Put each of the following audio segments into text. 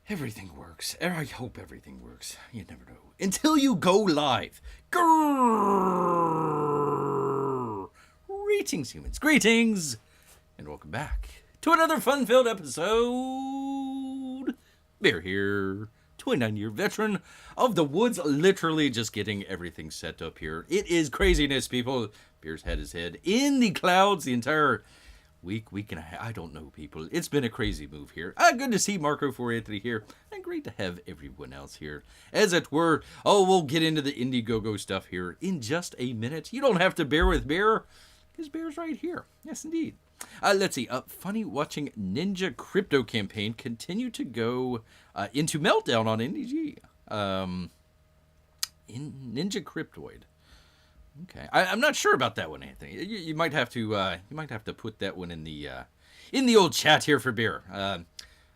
Everything works. I hope everything works. You never know. Until you go live. Grrr! Greetings, humans. Greetings! And welcome back to another fun-filled episode. Bear here, 29-year veteran of the woods, literally just getting everything set up here. It is craziness, people. Bear's had his head in the clouds the entire week and a half. I don't know, people. It's been a crazy move here. Good to see Marco for Anthony here, and great to have everyone else here, as it were. Oh, we'll get into the Indiegogo stuff here in just a minute. You don't have to bear with Bear, because Bear's right here. Yes, indeed. Let's see. Funny watching Ninja Crypto campaign continue to go into meltdown on IGG. In Ninja Cryptoid. Okay, I'm not sure about that one, Anthony. You might have to put that one in the old chat here for Bear.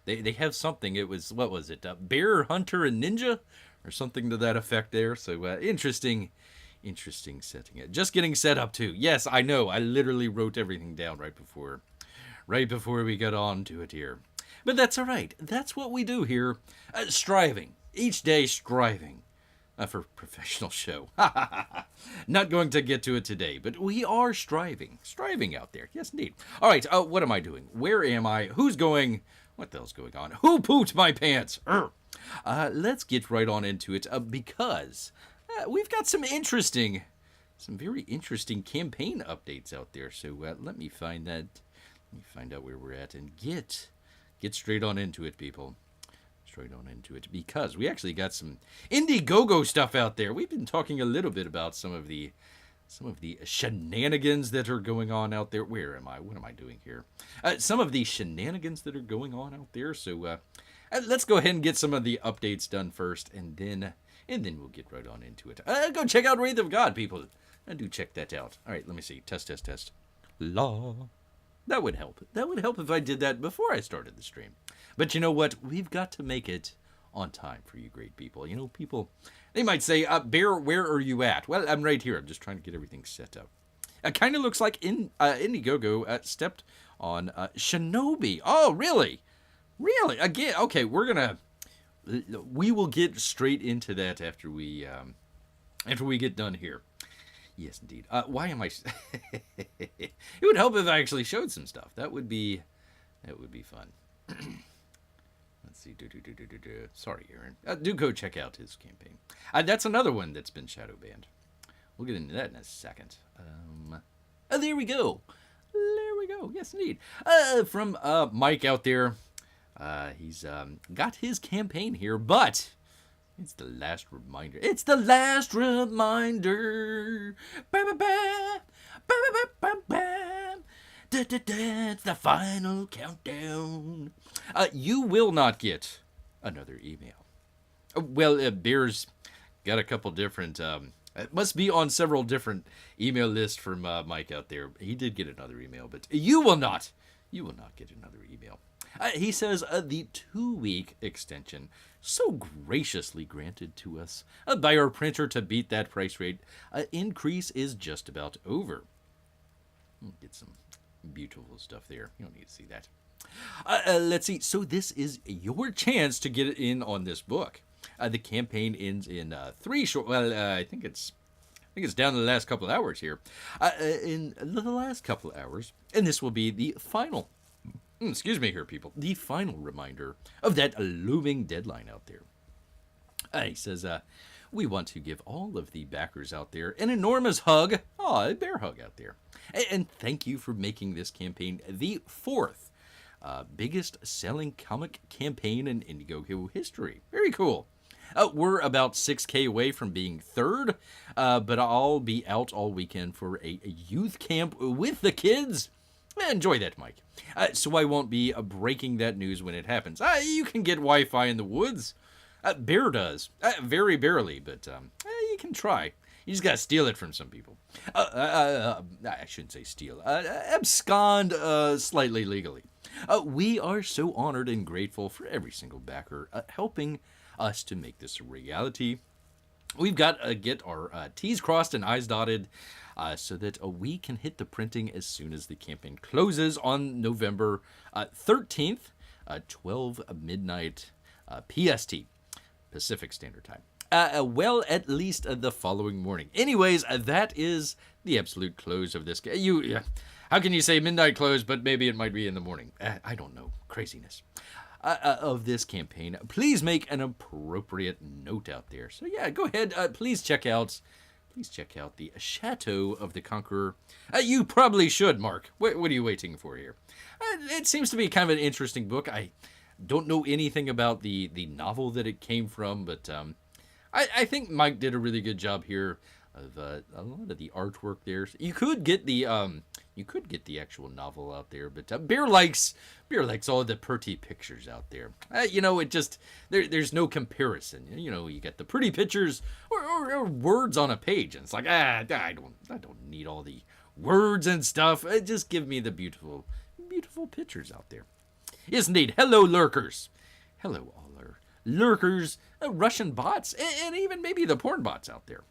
They have something. It was, what was it? Bear, Hunter, and Ninja, or something to that effect there. So interesting setting it. Just getting set up too. Yes, I know. I literally wrote everything down right before we got on to it here. But that's all right. That's what we do here. Striving each day, striving. For professional show. Not going to get to it today, but we are striving out there. Yes, indeed. All right, what am I doing? Where am I? Who's going? What the hell's going on? Who pooped my pants? Let's get right on into it, because we've got some very interesting campaign updates out there. So let me find that. Let me find out where we're at and get straight on into it, people. Straight on into it, because we actually got some Indiegogo stuff out there. We've been talking a little bit about some of the shenanigans that are going on out there. Where am I? What am I doing here? Some of the shenanigans that are going on out there. So let's go ahead and get some of the updates done first, and then we'll get right on into it. Go check out Wraith of God, people. Do check that out. All right, let me see. Test. La. That would help. That would help if I did that before I started the stream. But you know what? We've got to make it on time for you great people. You know, people, they might say, Bear, where are you at? Well, I'm right here. I'm just trying to get everything set up. It kind of looks like Indiegogo stepped on Shinobi. Oh, really? Really? Again? Okay, we will get straight into that after we get done here. Yes, indeed. Why am I? It would help if I actually showed some stuff. That would be fun. Let's see. Sorry, Aaron. Do go check out his campaign. That's another one that's been shadow banned. We'll get into that in a second. There we go. Yes, indeed. From Mike out there. He's got his campaign here, but it's the last reminder. It's the last reminder. It's the final countdown. You will not get another email. Well, Bear's got a couple different. It must be on several different email lists from Mike out there. He did get another email, but you will not. You will not get another email. He says the 2-week extension, so graciously granted to us by our printer to beat that price rate increase, is just about over. Get some beautiful stuff there. You don't need to see that. Let's see. So this is your chance to get in on this book. The campaign ends in 3 short. Well, I think it's down to the last couple of hours here. In the last couple of hours, and this will be the final. Excuse me here, people. The final reminder of that looming deadline out there. He says, we want to give all of the backers out there an enormous hug. A bear hug out there. And thank you for making this campaign the 4th biggest selling comic campaign in Indiegogo history. Very cool. We're about 6K away from being 3rd, but I'll be out all weekend for a youth camp with the kids. Enjoy that, Mike. So I won't be breaking that news when it happens. You can get Wi-Fi in the woods. Bear does. Very barely, but you can try. You just got to steal it from some people. I shouldn't say steal. Abscond slightly legally. We are so honored and grateful for every single backer helping us to make this a reality. We've got to get our T's crossed and I's dotted so that we can hit the printing as soon as the campaign closes on November 13th, 12 midnight PST, Pacific Standard Time. Well, at least the following morning. Anyways, that is the absolute close of this. How can you say midnight close, but maybe it might be in the morning? I don't know. Craziness. Of this campaign. Please make an appropriate note out there. So yeah, go ahead. Please check out the Shadow of the Conqueror. You probably should, Mark. What are you waiting for here? It seems to be kind of an interesting book. I don't know anything about the novel that it came from, but I think Mike did a really good job here of a lot of the artwork there. So you could get the actual novel out there, but Bear likes all the pretty pictures out there. It just there's no comparison. You get the pretty pictures or words on a page, and it's like I don't need all the words and stuff. Just give me the beautiful pictures out there. Yes, indeed. Hello, lurkers. Hello, all our lurkers, Russian bots, and even maybe the porn bots out there.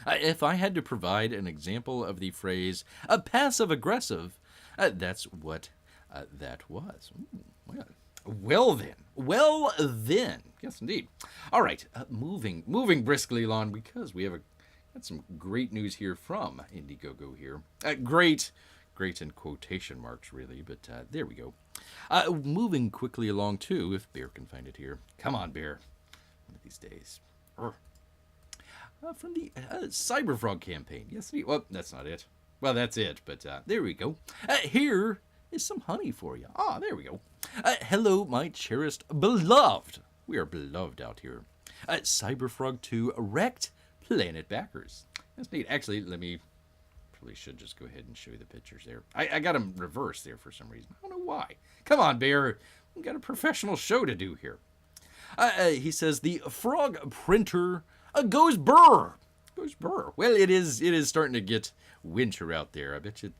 If I had to provide an example of the phrase passive-aggressive, that's what that was. Ooh, well then. Yes, indeed. All right, moving briskly along, because we have got some great news here from Indiegogo here. Great in quotation marks, really, but there we go. Moving quickly along, too, if Bear can find it here. Come on, Bear. One of these days. From the CyberFrog campaign. Yes, well, that's not it. Well, that's it, but there we go. Here is some honey for you. There we go. Hello, my cherished beloved. We are beloved out here. CyberFrog II wrecked planet backers. That's neat. Actually, probably should just go ahead and show you the pictures there. I got them reversed there for some reason. I don't know why. Come on, Bear. We've got a professional show to do here. He says the frog printer goes burr. Well, it is starting to get winter out there. I bet you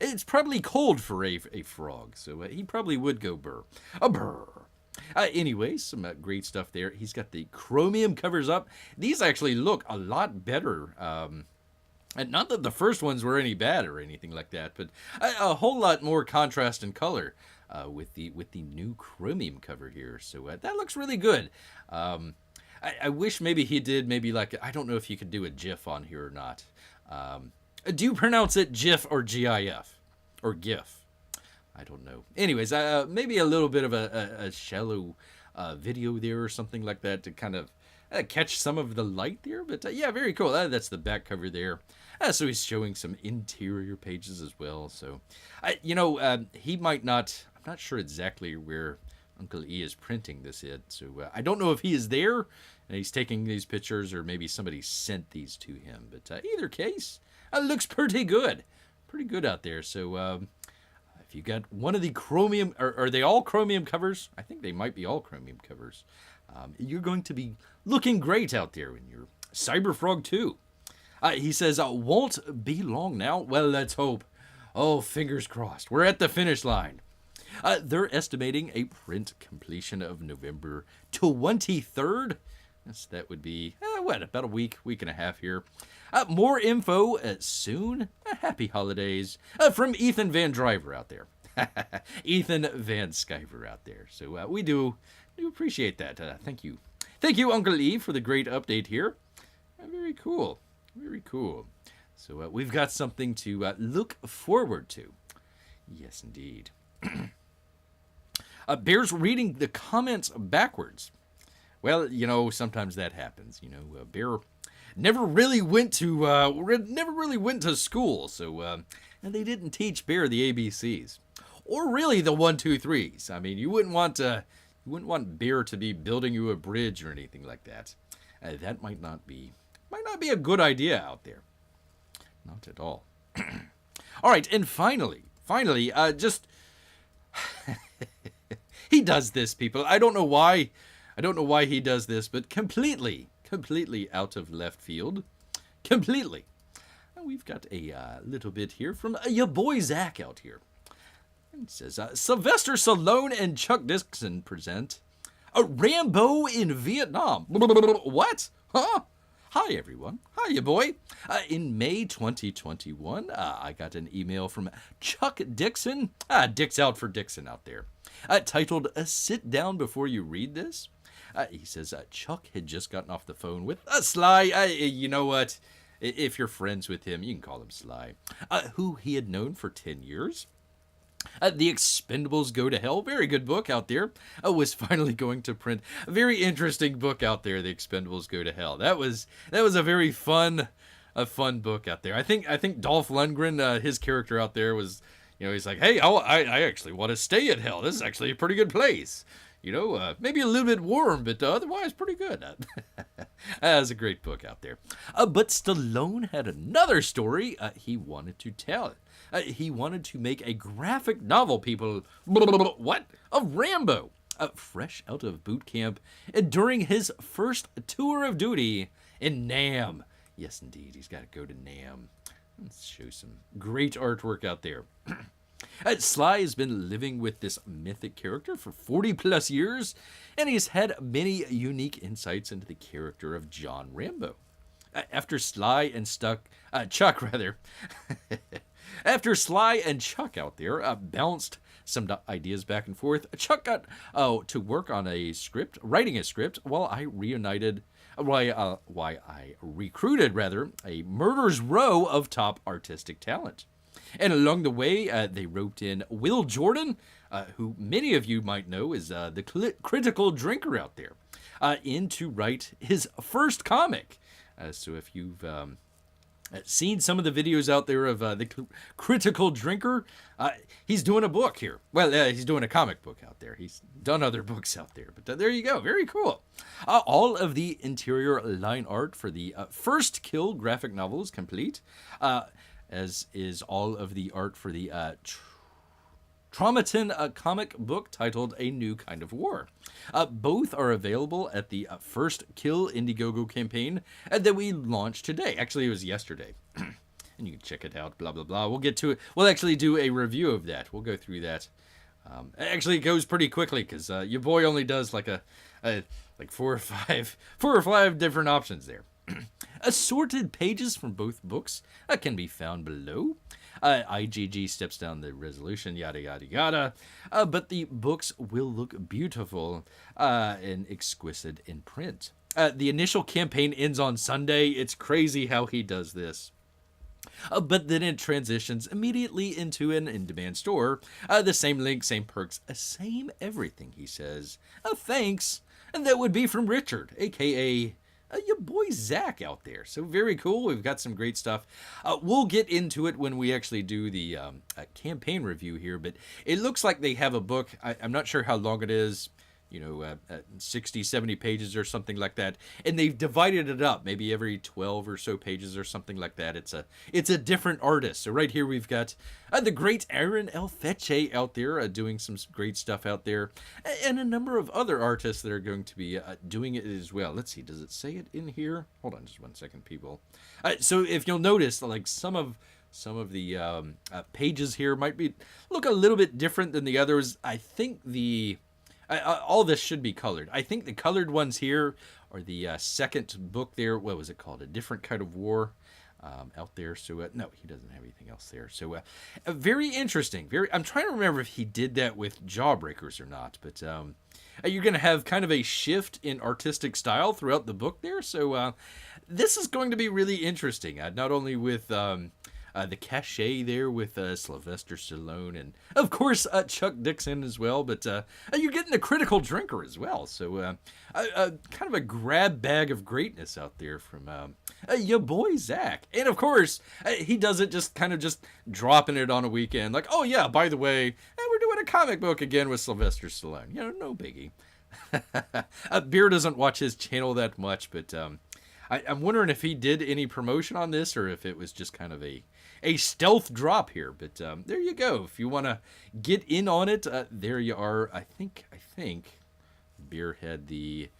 it's probably cold for a frog, so he probably would go burr. Burr. Anyway, some great stuff there. He's got the chromium covers up. These actually look a lot better. And not that the first ones were any bad or anything like that, but a whole lot more contrast and color with the new chromium cover here. So that looks really good. I wish maybe he did I don't know if you could do a GIF on here or not. Do you pronounce it GIF or GIF? Or GIF? I don't know. Anyways, maybe a little bit of a shallow video there or something like that to kind of catch some of the light there. But yeah, very cool. That's the back cover there. So he's showing some interior pages as well. So, he might not... I'm not sure exactly where Uncle E is printing this in, so I don't know if he is there and he's taking these pictures or maybe somebody sent these to him. But either case, looks pretty good out there. So if you got one of the chromium, or are they all chromium covers? I think they might be all chromium covers. You're going to be looking great out there in your CyberFrog II. He says, won't be long now. Well, let's hope. Oh, fingers crossed. We're at the finish line. They're estimating a print completion of November 23rd. That would be, about a week and a half here. More info soon. Happy holidays from Ethan Van Driver out there. Ethan Van Skyver out there. So we do appreciate that. Thank you. Thank you, Uncle E, for the great update here. Very cool. Very cool. So we've got something to look forward to. Yes, indeed. Bear's reading the comments backwards. Well, sometimes that happens. Bear never really went to school, so and they didn't teach Bear the ABCs, or really the 1, 2, 3s. I mean, you wouldn't want Bear to be building you a bridge or anything like that. That might not be a good idea out there. Not at all. All right, and finally, just he does this, people. I don't know why he does this, but completely out of left field. Completely. And we've got a little bit here from Ya Boi Zach out here. And it says, Sylvester Stallone and Chuck Dixon present a Rambo in Vietnam. What? Huh? Hi, everyone. Hi, Ya Boi. In May 2021, I got an email from Chuck Dixon. Dick's out for Dixon out there. Titled, Sit Down Before You Read This. He says, Chuck had just gotten off the phone with Sly. You know what? If you're friends with him, you can call him Sly. Who he had known for 10 years. The Expendables Go to Hell, very good book out there, was finally going to print. A very interesting book out there, The Expendables Go to Hell. That was a very fun book out there. I think Dolph Lundgren, his character out there was, he's like, hey, I actually want to stay at hell. This is actually a pretty good place. Maybe a little bit warm, but otherwise pretty good. That was a great book out there. But Stallone had another story he wanted to tell. He wanted to make a graphic novel, people. What? Of Rambo. Fresh out of boot camp during his first tour of duty in Nam. Yes, indeed. He's got to go to Nam. Let's show some great artwork out there. Sly has been living with this mythic character for 40 plus years, and he's had many unique insights into the character of John Rambo. After Sly and Chuck, After Sly and Chuck out there bounced some ideas back and forth, Chuck got to work on writing a script, while I recruited a murder's row of top artistic talent. And along the way, they roped in Will Jordan, who many of you might know is the critical drinker out there, in to write his first comic. So if you've seen some of the videos out there of the critical drinker, he's doing a book here. Well, he's doing a comic book out there. He's done other books out there. But there you go. Very cool. All of the interior line art for the first Kill graphic novel is complete, as is all of the art for the Traumatin comic book titled A New Kind of War. Both are available at the first Kill Indiegogo campaign that we launched today. Actually, it was yesterday. And you can check it out, blah, blah, blah. We'll get to it. We'll actually do a review of that. We'll go through that. Actually, it goes pretty quickly because your boy only does like four or five different options there. Assorted pages from both books can be found below. IGG steps down the resolution, yada, yada, yada. But the books will look beautiful and exquisite in print. The initial campaign ends on Sunday. It's crazy how he does this. But then it transitions immediately into an in-demand store. The same link, same perks, same everything, he says. Thanks. And that would be from Richard, a.k.a. Your boy Zach out there. So very cool. We've got some great stuff. We'll get into it when we actually do the campaign review here, but it looks like they have a book. I'm not sure how long it is, 60, 70 pages or something like that. And they've divided it up, maybe every 12 or so pages or something like that. It's a different artist. So right here we've got the great Aaron Elfeche out there doing some great stuff out there. And a number of other artists that are going to be doing it as well. Let's see, does it say it in here? Hold on just 1 second, people. So if you'll notice, like some of the pages here might look a little bit different than the others. I think all this should be colored. I think the colored ones here are the second book there. What was it called? A Different Kind of War out there. So, no, he doesn't have anything else there. So, very interesting. I'm trying to remember if he did that with Jawbreakers or not. But you're going to have kind of a shift in artistic style throughout the book there. So, this is going to be really interesting. Not only with the cachet there with Sylvester Stallone and, of course, Chuck Dixon as well. But you're getting the critical drinker as well. So kind of a grab bag of greatness out there from your boy Zach. And, of course, he does it just dropping it on a weekend. Like, oh, yeah, by the way, we're doing a comic book again with Sylvester Stallone. No biggie. Beer doesn't watch his channel that much, but I'm wondering if he did any promotion on this or if it was just kind of a stealth drop here. But there you go. If you want to get in on it, there you are. I think Beer had the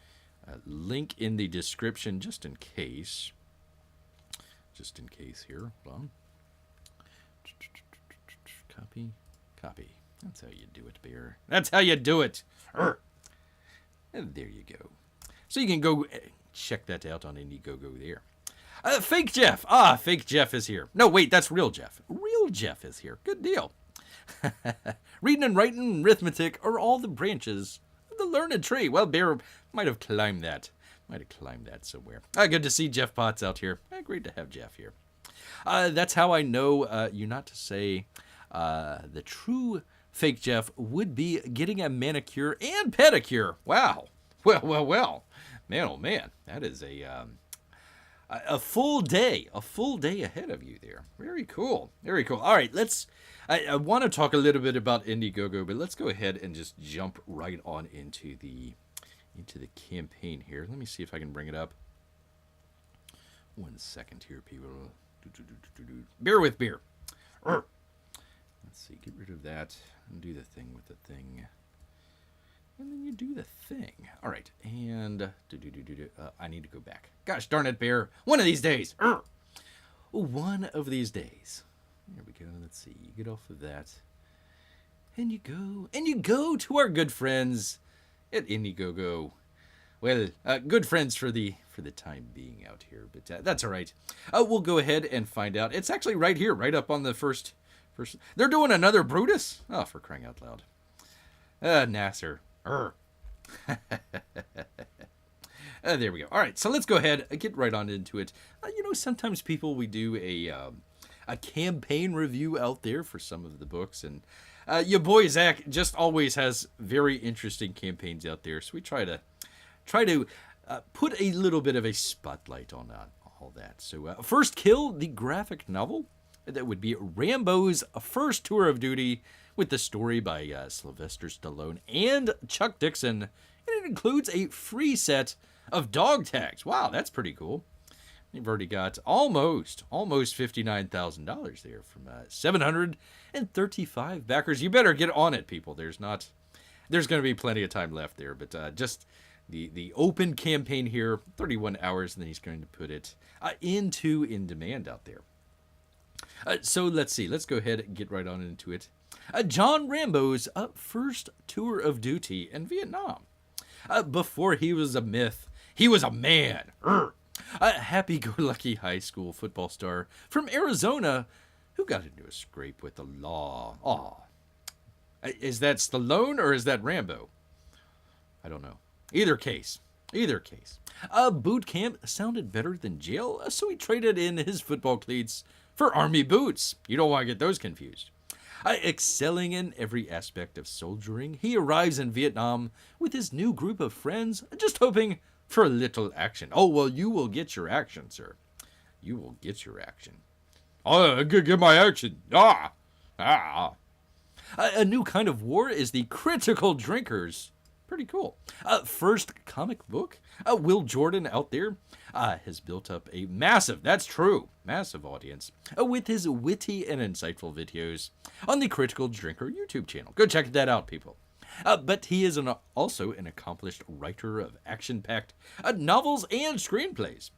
link in the description just in case. Just in case here. Hold on. Copy. That's how you do it, Beer. That's how you do it. And there you go. So you can go check that out on Indiegogo there. Fake Jeff. Fake Jeff is here. No, wait, that's real Jeff. Real Jeff is here. Good deal. Reading and writing and arithmetic are all the branches of the learned tree. Well, Bear might have climbed that. Might have climbed that somewhere. Good to see Jeff Potts out here. Great to have Jeff here. That's how I know you not to say the true fake Jeff would be getting a manicure and pedicure. Wow. Well. Man, oh man. That is a full day ahead of you there. Very cool. Very cool. All right, I want to talk a little bit about Indiegogo, but let's go ahead and just jump right on into the campaign here. Let me see if I can bring it up. 1 second here, people. Bear with beer. Let's see, get rid of that and do the thing with the thing. And then you do the thing. All right, and I need to go back. Gosh darn it, Bear. One of these days. One of these days. There we go. Let's see. You get off of that. And you go to our good friends at Indiegogo. Well, good friends for the time being out here, but that's all right. We'll go ahead and find out. It's actually right here, right up on the first. They're doing another Brutus? Oh, for crying out loud. Nasser. There we go. All right, so let's go ahead and get right on into it. Sometimes we do a campaign review out there for some of the books, and Ya Boi Zach just always has very interesting campaigns out there, so we try to put a little bit of a spotlight on all that. So First Kill, the graphic novel, that would be Rambo's first tour of duty, with the story by Sylvester Stallone and Chuck Dixon, and it includes a free set of dog tags. Wow, that's pretty cool. You've already got almost $59,000 there from 735 backers. You better get on it, people. There's going to be plenty of time left there, but just the open campaign here, 31 hours, and then he's going to put it in demand out there. So let's see. Let's go ahead and get right on into it. John Rambo's first tour of duty in Vietnam. Before he was a myth, he was a man. A happy-go-lucky high school football star from Arizona who got into a scrape with the law. Aw. Is that Stallone or is that Rambo? I don't know. Either case. Boot camp sounded better than jail, so he traded in his football cleats for army boots. You don't want to get those confused. Excelling in every aspect of soldiering, he arrives in Vietnam with his new group of friends, just hoping for a little action. Oh, well, you will get your action, sir. You will get your action. Oh, get my action. A new kind of war is the Critical Drinkers. Pretty cool. First comic book. Will Jordan out there has built up a massive audience with his witty and insightful videos on the Critical Drinker YouTube channel. Go check that out, people. But he is also an accomplished writer of action-packed novels and screenplays.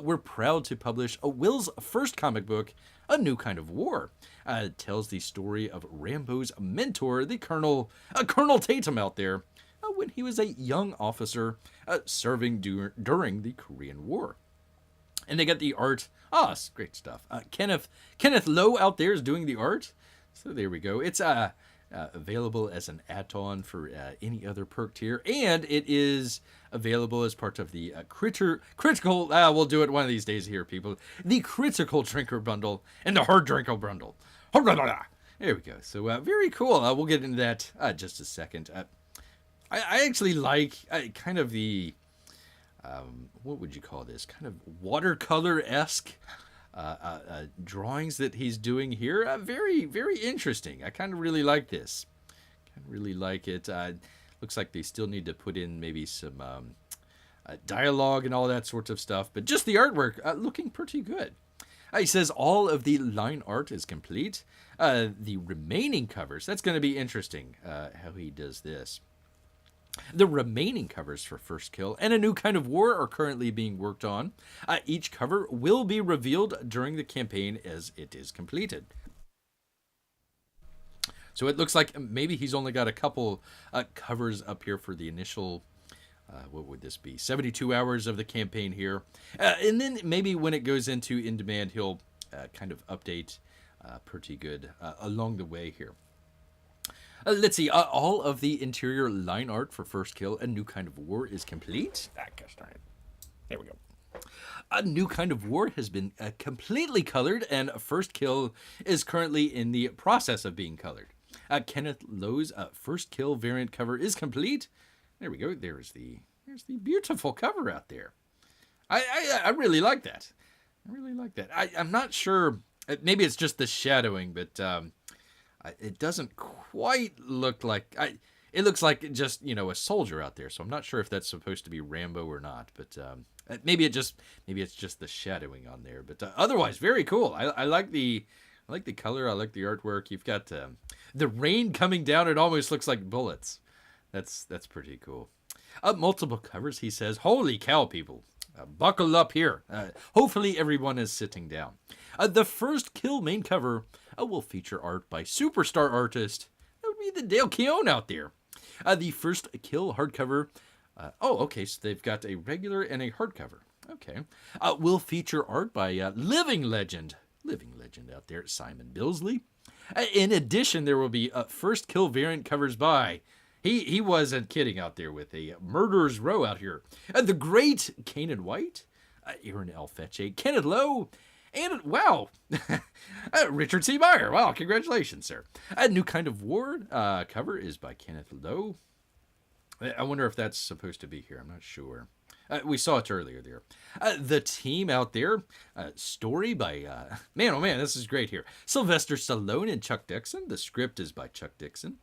We're proud to publish Will's first comic book, A New Kind of War. It tells the story of Rambo's mentor, the Colonel Tatum out there, when he was a young officer serving during the Korean War. And they got the art. It's great stuff. Kenneth Lowe out there is doing the art. So there we go. It's available as an add-on for any other perk tier, and it is available as part of the critical. We'll do it one of these days here, people. The Critical Drinker bundle and the Hard Drinker bundle. There we go. So very cool. We'll get into that just a second. I actually like kind of the what would you call this? Kind of watercolor-esque drawings that he's doing here. Very, very interesting. I kind of really like this. Kind of really like it. Looks like they still need to put in maybe some dialogue and all that sort of stuff. But just the artwork looking pretty good. He says all of the line art is complete. The remaining covers, that's going to be interesting how he does this. The remaining covers for First Kill and A New Kind of War are currently being worked on. Each cover will be revealed during the campaign as it is completed. So it looks like maybe he's only got a couple covers up here for the initial what would this be? 72 hours of the campaign here. And then maybe when it goes into in demand, he'll kind of update pretty good along the way here. Let's see. All of the interior line art for First Kill, A New Kind of War, is complete. Gosh darn it. There we go. A New Kind of War has been completely colored, and First Kill is currently in the process of being colored. Kenneth Lowe's First Kill variant cover is complete. There we go. There's the beautiful cover out there. I really like that. I really like that. I'm not sure. Maybe it's just the shadowing, but it doesn't quite look like. It looks like just a soldier out there. So I'm not sure if that's supposed to be Rambo or not. But maybe it's just the shadowing on there. But otherwise, very cool. I like the color. I like the artwork. You've got the rain coming down. It almost looks like bullets. That's pretty cool. Multiple covers. He says, "Holy cow, people! Buckle up here. Hopefully everyone is sitting down." The First Kill main cover will feature art by superstar artist. That would be the Dale Keown out there. The First Kill hardcover. Okay, so they've got a regular and a hardcover. Okay. Will feature art by living legend out there, Simon Billsley. In addition, there will be First Kill variant covers by. He wasn't kidding out there with a Murderer's Row out here. The great Kanan White, Aaron L. Fetche, Kenneth Lowe, and wow, Richard C. Meyer. Wow, congratulations, sir. A New Kind of War cover is by Kenneth Lowe. I wonder if that's supposed to be here. I'm not sure. We saw it earlier there. The Team out there, story by, man, oh man, this is great here. Sylvester Stallone and Chuck Dixon. The script is by Chuck Dixon.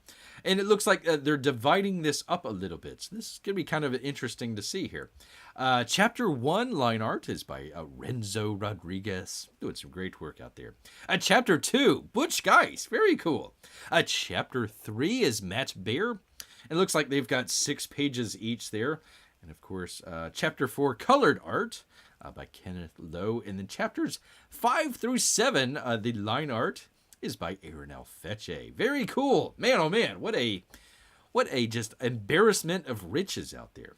And it looks like they're dividing this up a little bit. So this is going to be kind of interesting to see here. Chapter 1 line art is by Renzo Rodriguez. Doing some great work out there. Chapter 2, Butch Guice. Very cool. Chapter 3 is Matt Baer. It looks like they've got 6 pages each there. And of course, Chapter 4, colored art by Kenneth Lowe. And then chapters 5 through 7, the line art is by Aaron L. Fetche. Very cool. Man, oh man, what a just embarrassment of riches out there.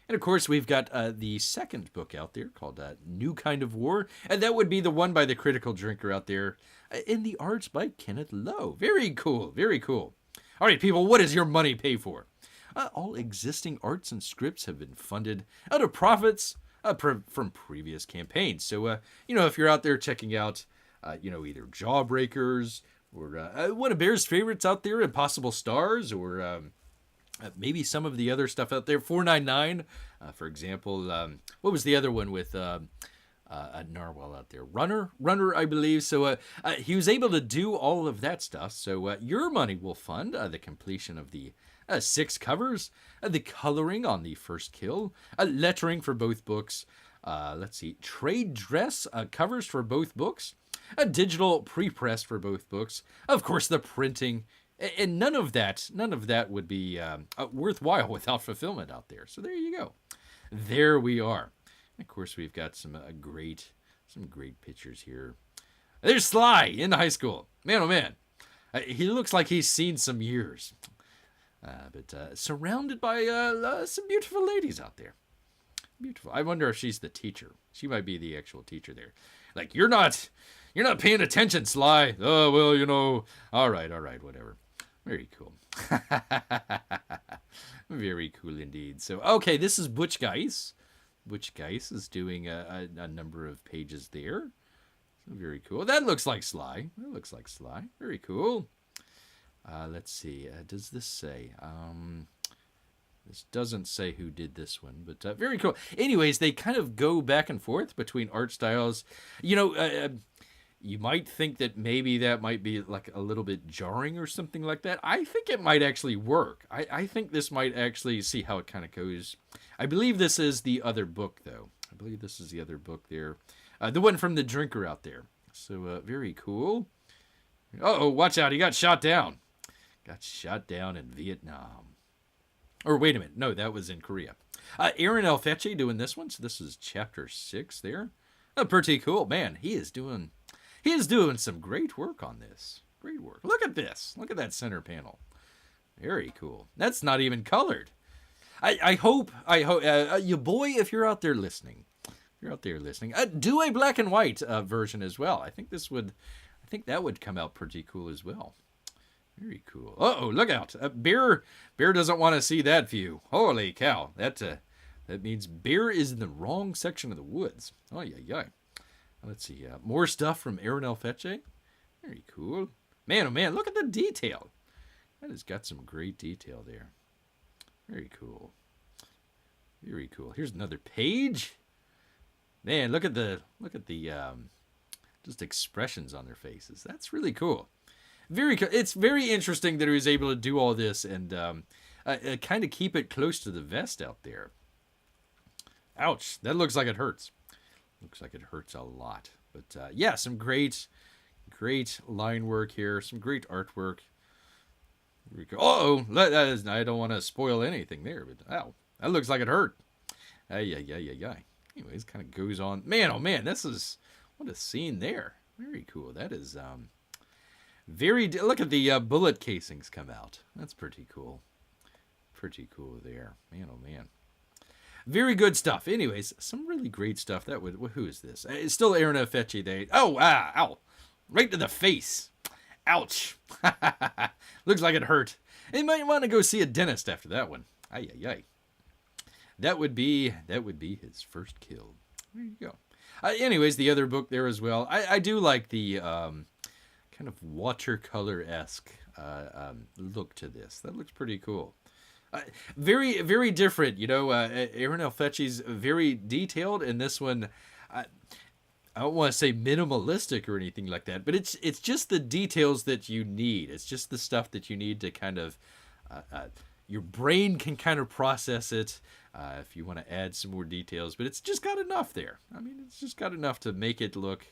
And of course, we've got the second book out there called New Kind of War. And that would be the one by the Critical Drinker out there. In the arts by Kenneth Lowe. Very cool. Very cool. All right, people, what does your money pay for? All existing arts and scripts have been funded out of profits from previous campaigns. So, if you're out there checking out, either Jawbreakers or one of Bear's favorites out there, Impossible Stars, or maybe some of the other stuff out there, 499, for example. What was the other one with Narwhal out there? Runner, I believe. So he was able to do all of that stuff. So your money will fund the completion of the 6 covers, the coloring on the First Kill, lettering for both books. Let's see, trade dress covers for both books, a digital pre-press for both books. Of course, the printing, and none of that would be worthwhile without fulfillment out there. So there you go. There we are. And of course, we've got some great pictures here. There's Sly in high school. Man, oh man, he looks like he's seen some years. But surrounded by some beautiful ladies out there. Beautiful. I wonder if she's the teacher. She might be the actual teacher there. Like, you're not paying attention, Sly. Oh, well, all right, whatever. Very cool. Very cool indeed. So, okay, this is Butch Guice. Butch Guice is doing a number of pages there. So very cool. That looks like Sly. Very cool. Let's see. Does this say? This doesn't say who did this one, but very cool. Anyways, they kind of go back and forth between art styles. You might think that maybe that might be like a little bit jarring or something like that. I think it might actually work. I think this might actually see how it kind of goes. I believe this is the other book, though. I believe this is the other book there. The one from the drinker out there. So very cool. Uh-oh, watch out. He got shot down. Got shot down in Vietnam. Or wait a minute. No, that was in Korea. Aaron L. Fetche doing this one. So this is chapter 6 there. Pretty cool. Man, he is doing some great work on this. Great work. Look at this. Look at that center panel. Very cool. That's not even colored. I hope, Ya Boi, if you're out there listening, do a black and white version as well. I think that would come out pretty cool as well. Very cool. Uh-oh, look out. Bear doesn't want to see that view. Holy cow. That means Bear is in the wrong section of the woods. Oh, yeah. Let's see. More stuff from Aaron Feche. Very cool. Man, oh man, look at the detail. That has got some great detail there. Very cool. Very cool. Here's another page. Man, look at the just expressions on their faces. That's really cool. It's very interesting that he was able to do all this and kind of keep it close to the vest out there. Ouch, that looks like it hurts. Looks like it hurts a lot. But yeah, some great line work here. Some great artwork. Uh-oh, I don't want to spoil anything there, but ow, that looks like it hurt. Yeah. Anyways, kind of goes on. Man, oh man, what a scene there. Very cool. That is look at the bullet casings come out. That's pretty cool. Pretty cool there. Man, oh man. Very good stuff. Anyways, some really great stuff. Who is this? It's still Aaron Feche. Ow. Right to the face. Ouch. Looks like it hurt. You might want to go see a dentist after that one. Ay. That would be his first kill. There you go. Anyways, the other book there as well. I do like the kind of watercolor-esque look to this. That looks pretty cool. Very, very different. Aaron Feche's very detailed, and this one, I don't want to say minimalistic or anything like that, but it's just the details that you need. It's just the stuff that you need to kind of, your brain can kind of process it if you want to add some more details, but it's just got enough there. I mean, it's just got enough to make it look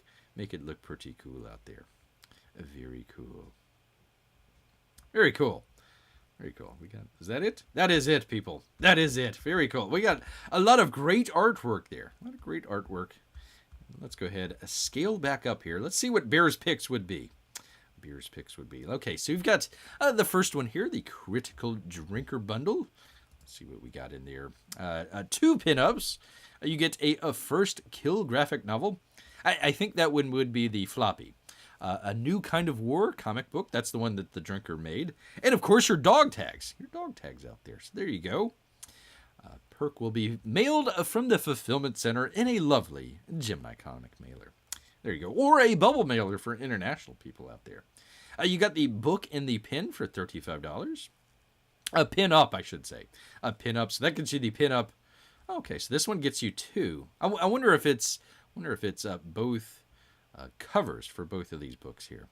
pretty cool out there. Very cool. Very cool. Very cool. Is that it? That is it, people. That is it. Very cool. We got a lot of great artwork there. A lot of great artwork. Let's go ahead and scale back up here. Let's see what Bear's picks would be. Okay, so we've got the first one here, the Critical Drinker Bundle. Let's see what we got in there. 2 pinups. You get a first kill graphic novel. I think that one would be the floppy. A New Kind of War comic book. That's the one that the drinker made. And, of course, your dog tags. Your dog tags out there. So there you go. Perk will be mailed from the fulfillment center in a lovely Gemini comic mailer. There you go. Or a bubble mailer for international people out there. You got the book and the pin for $35. A pin up, I should say. A pin up. So that gets you the pin up. Okay, so this one gets you 2. I wonder if it's both covers for both of these books here.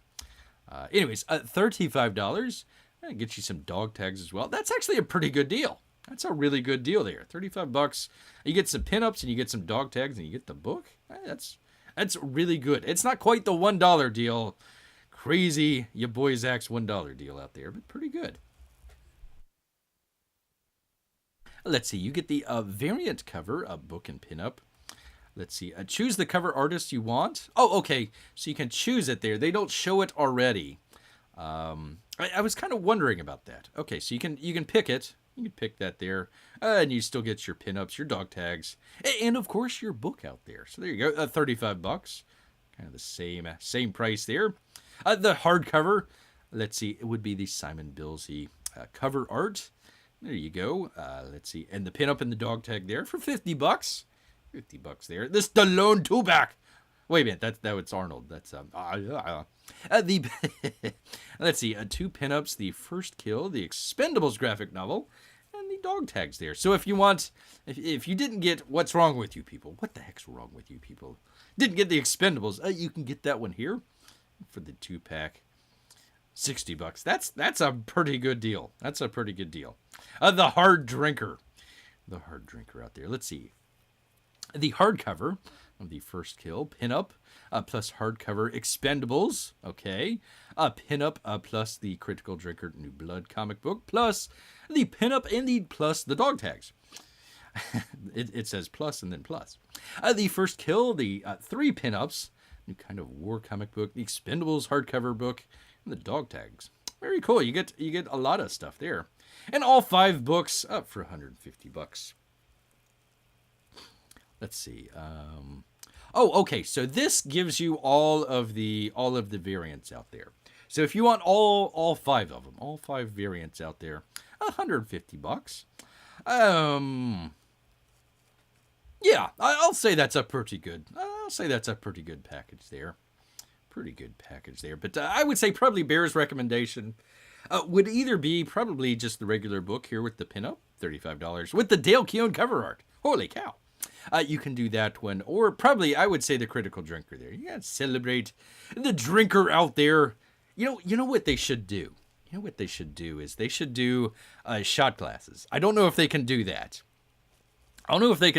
Anyways, $35. That gets you some dog tags as well. That's actually a pretty good deal. That's a really good deal there. $35. You get some pinups and you get some dog tags and you get the book. That's really good. It's not quite the $1 deal. Crazy Ya Boi Zach's $1 deal out there, but pretty good. Let's see. You get the variant cover, a book and pinup. Let's see. Choose the cover artist you want. Oh, okay. So you can choose it there. They don't show it already. I was kind of wondering about that. Okay, so you can pick it. You can pick that there. And you still get your pinups, your dog tags, and of course your book out there. So there you go. $35. Kind of the same price there. The hardcover. Let's see. It would be the Simon Billsy cover art. There you go. Let's see. And the pinup and the dog tag there for $50. $50 there. The Stallone 2-pack. Wait a minute, that was Arnold. That's let's see, 2 pinups, the first kill, the Expendables graphic novel, and the dog tags there. So if you didn't get What's Wrong With You People, what the heck's wrong with you people? Didn't get the Expendables, you can get that one here for the 2-pack. $60. That's a pretty good deal. That's a pretty good deal. The Hard Drinker. The Hard Drinker out there. Let's see. The hardcover of the first kill, pinup, plus hardcover Expendables, okay. Pinup plus the Critical Drinker New Blood comic book, plus the pinup and plus the dog tags. it says plus and then plus. The first kill, the 3 pinups, New Kind of War comic book, the Expendables hardcover book, and the dog tags. Very cool. You get a lot of stuff there. And all 5 books up for 150 bucks. Let's see. Oh, okay. So this gives you all of the variants out there. So if you want all 5 of them, all 5 variants out there, 150 bucks. Yeah, I'll say that's a pretty good. I'll say that's a pretty good package there. Pretty good package there. But I would say probably Bear's recommendation would either be probably just the regular book here with the pinup, $35, with the Dale Keown cover art. Holy cow. You can do that one, or probably I would say the Critical Drinker there. You gotta celebrate the drinker out there. You know what they should do? You know what they should do is they should do shot glasses. I don't know if they can do that. I don't know if they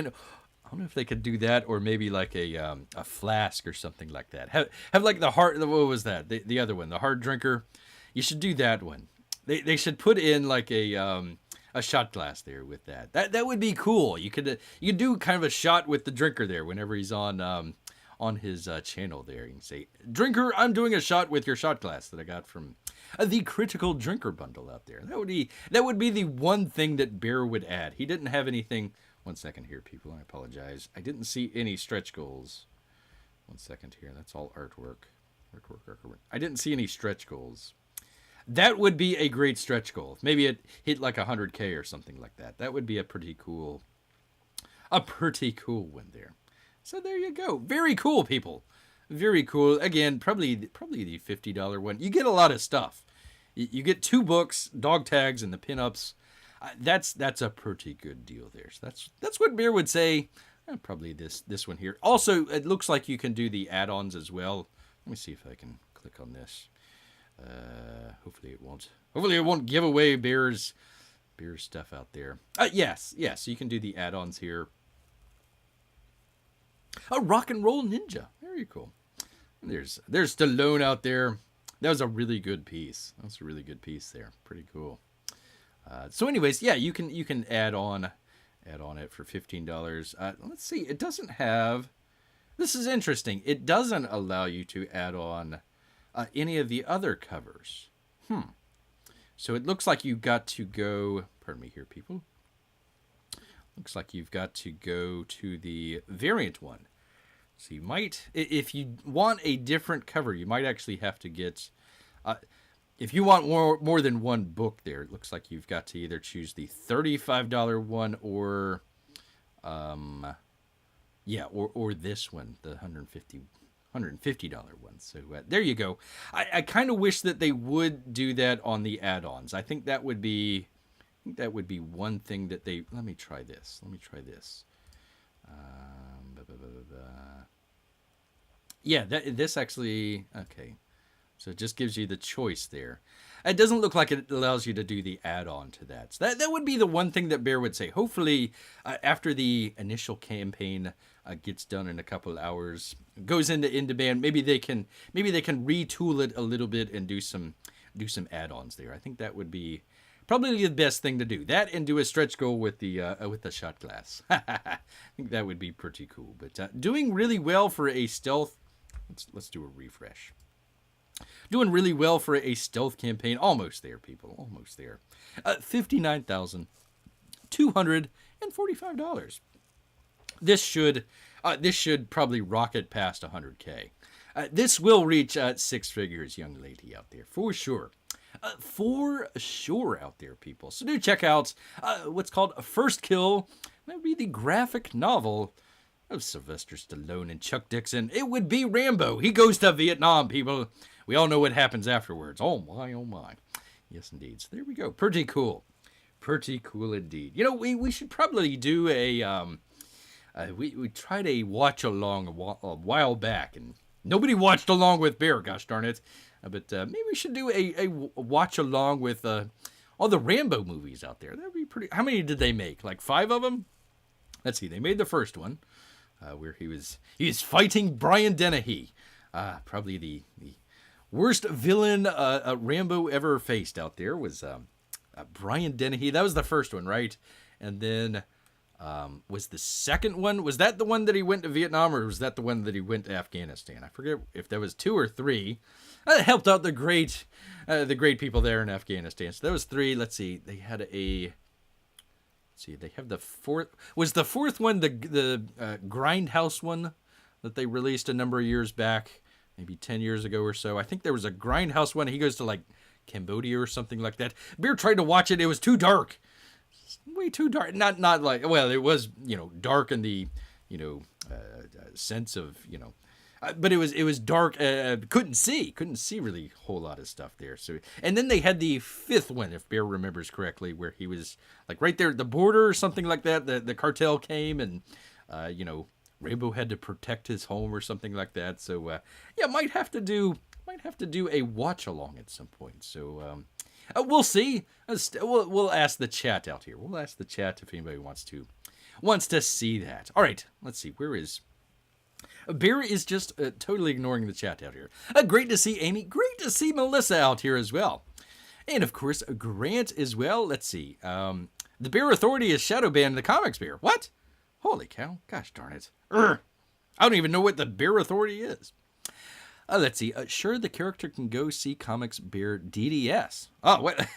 can do that, or maybe like a flask or something like that. Have like the hard. What was that? The other one, the hard drinker. You should do that one. They should put in like a shot glass there with that. That would be cool. You could do kind of a shot with the drinker there whenever he's on his channel there. You can say, "Drinker, I'm doing a shot with your shot glass that I got from the Critical Drinker bundle out there." That would be the one thing that Bear would add. He didn't have anything. One second here, people. I apologize. I didn't see any stretch goals. One second here. That's all artwork. Artwork. I didn't see any stretch goals. That would be a great stretch goal. Maybe it hit like 100K or something like that. That would be a pretty cool one there. So there you go. Very cool, people. Very cool. Again, probably the $50 one. You get a lot of stuff. You get 2 books, dog tags, and the pinups. That's a pretty good deal there. So that's what Bear would say. Probably this one here. Also, it looks like you can do the add-ons as well. Let me see if I can click on this. Hopefully it won't. Hopefully it won't give away Bear's stuff out there. Yes. You can do the add-ons here. A Rock and Roll Ninja. Very cool. There's Stallone out there. That was a really good piece. That's a really good piece there. Pretty cool. So anyways, yeah, you can add on it for $15. Let's see. It doesn't have. This is interesting. It doesn't allow you to add on any of the other covers. So it looks like you've got to go. Pardon me here, people. Looks like you've got to go to the variant one. So you might, if you want a different cover, you might actually have to get. If you want more than one book there, it looks like you've got to either choose the $35 one or this one, the $150 one. So there you go. I kind of wish that they would do that on the add-ons. I think that would be one thing that they. Let me try this. Yeah, this actually okay. So it just gives you the choice there. It doesn't look like it allows you to do the add-on to that. So that would be the one thing that Bear would say. Hopefully, after the initial campaign gets done in a couple hours, goes into in-demand, maybe they can retool it a little bit and do some add-ons there. I think that would be probably the best thing to do. That and do a stretch goal with the shot glass. I think that would be pretty cool. But doing really well for a stealth. Let's do a refresh. Doing really well for a stealth campaign. Almost there, people. Almost there. $59,245. This should probably rocket past 100K. This will reach 6 figures, young lady out there, for sure. For sure out there, people. So do check out what's called First Kill. That would be the graphic novel of Sylvester Stallone and Chuck Dixon. It would be Rambo. He goes to Vietnam, people. We all know what happens afterwards. Oh my, oh my. Yes, indeed. So there we go. Pretty cool. Pretty cool indeed. You know, we should probably do a... we tried a watch-along a while back, and nobody watched along with Bear, gosh darn it. But maybe we should do a watch-along with all the Rambo movies out there. That would be pretty... How many did they make? Like 5 of them? Let's see. They made the first one, where he was fighting Brian Dennehy. Probably the worst villain Rambo ever faced out there was Brian Dennehy. That was the first one, right? And then Was the second one, was that the one that he went to Vietnam, or was that the one that he went to Afghanistan? I forget if there was 2 or 3. Helped out the great people there in Afghanistan. So that was 3. Let's see. They had a... See, they have the 4th. Was the 4th one the Grindhouse one that they released a number of years back, maybe 10 years ago or so? I think there was a Grindhouse one. He goes to like Cambodia or something like that. Beer tried to watch it. It was too dark. Way too dark. Not like, well, it was, dark in the, sense of, but it was dark. Couldn't see really a whole lot of stuff there. So, and then they had the 5th one, if Bear remembers correctly, where he was like right there at the border or something like that. The cartel came and, Rambo had to protect his home or something like that. So, might have to do a watch along at some point. So, we'll see. We'll ask the chat out here. We'll ask the chat if anybody wants to see that. All right, let's see. Where is... Bear is just totally ignoring the chat out here. Great to see Amy. Great to see Melissa out here as well. And, of course, Grant as well. Let's see. The Bear Authority is shadow banned in the comics, Bear. What? Holy cow. Gosh darn it. I don't even know what the Bear Authority is. Let's see. Sure, the character can go see Comics Bear DDS. Oh, what?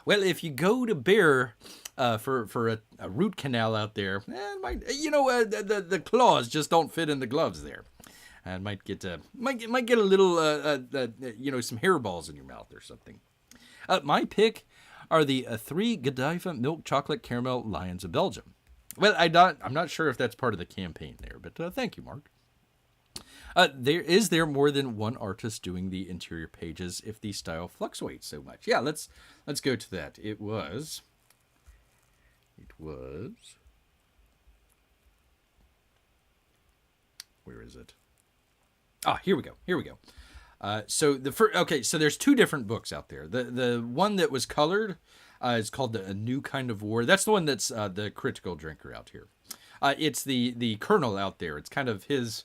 Well, if you go to Bear for a root canal out there, the claws just don't fit in the gloves there, and might get a little some hairballs in your mouth or something. My pick are the 3 Godiva milk chocolate caramel Lions of Belgium. Well, I'm not sure if that's part of the campaign there, but thank you, Mark. Is there more than one artist doing the interior pages if the style fluctuates so much? Yeah, let's go to that. It was. Where is it? Here we go. So there's 2 different books out there. The one that was colored is called A New Kind of War. That's the one that's the critical drinker out here. It's the Colonel out there. It's kind of his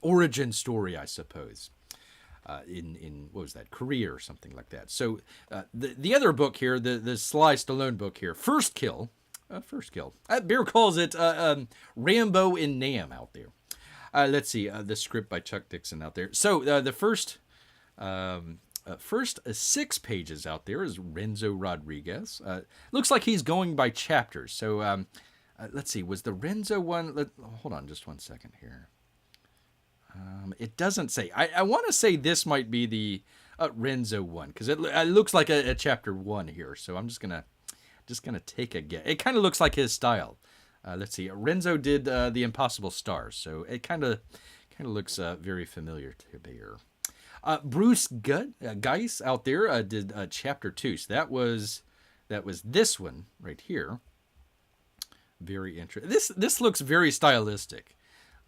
origin story, I suppose. In what was that, Korea or something like that. So the other book here, the Sly Stallone book here, First Kill. Bear calls it Rambo in Nam out there. Let's see, the script by Chuck Dixon out there. So the first 6 pages out there is Renzo Rodriguez. Looks like he's going by chapters. So let's see, was the Renzo one? Hold on just one second here. It doesn't say. I want to say this might be the Renzo one, because it looks like a chapter 1 here. So I'm just gonna take a guess. It kind of looks like his style. Let's see. Renzo did the Impossible Stars, so it kind of looks very familiar to Bear. Bruce Geis out there did chapter 2. So that was this one right here. Very interesting. This looks very stylistic.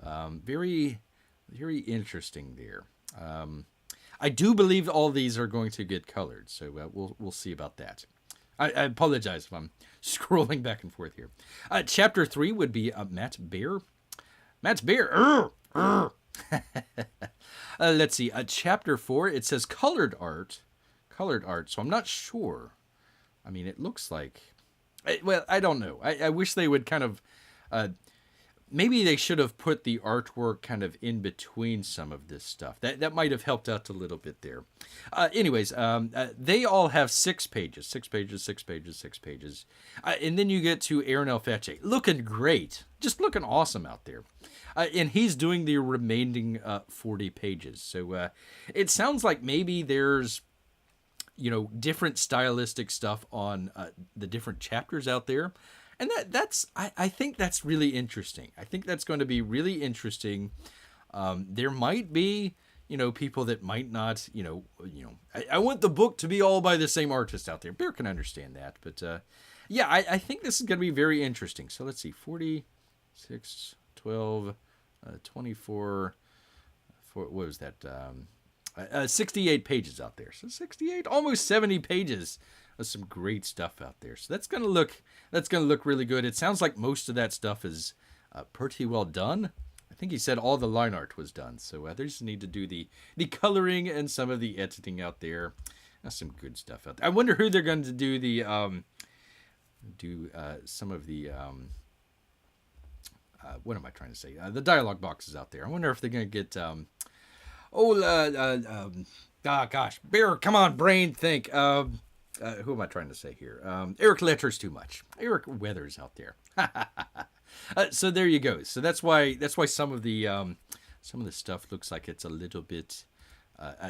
Very interesting there. I do believe all these are going to get colored, so we'll see about that. I apologize if I'm scrolling back and forth here. Chapter 3 would be Matt Bear. Matt's Bear. Let's see. Chapter 4, it says colored art. So I'm not sure. I mean, it looks like... Well, I don't know. I wish they would kind of... maybe they should have put the artwork kind of in between some of this stuff. That might have helped out a little bit there. Anyways, they all have 6 pages. 6 pages. And then you get to Aaron Elfeche. Looking great. Just looking awesome out there. And he's doing the remaining 40 pages. So it sounds like maybe there's, different stylistic stuff on the different chapters out there. And I think that's really interesting. I think that's going to be really interesting. There might be, people that might not, I want the book to be all by the same artist out there. Bear can understand that. But, I think this is going to be very interesting. So let's see, 46, 12, 24, what was that? 68 pages out there. So 68, almost 70 pages. Some great stuff out there. So that's gonna look really good. It sounds like most of that stuff is pretty well done. I think he said all the line art was done. So they just need to do the coloring and some of the editing out there. That's some good stuff out there. I wonder who they're going to do the do some of the what am I trying to say? The dialogue boxes out there. I wonder if they're going to get gosh, Bear, come on, brain, think. Who am I trying to say here? Eric Letter's too much. Eric Weathers out there. So there you go. So that's why some of the stuff looks like it's a little bit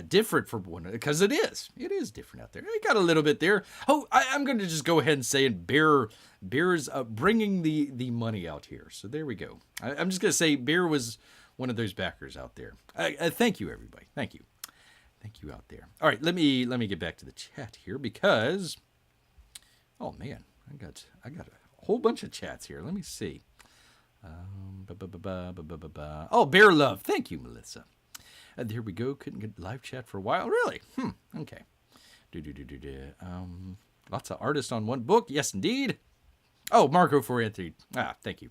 different from one, because it is different out there. I got a little bit there. Oh, I'm going to just go ahead and say it. Bear's bringing the money out here. So there we go. I'm just going to say Bear was one of those backers out there. Thank you, everybody. Thank you out there. All right, let me get back to the chat here, because oh man, I got a whole bunch of chats here. Let me see. Oh, Bear Love. Thank you, Melissa. There we go. Couldn't get live chat for a while. Really? Okay. Lots of artists on one book. Yes, indeed. Oh, Marco for Anthony. Thank you.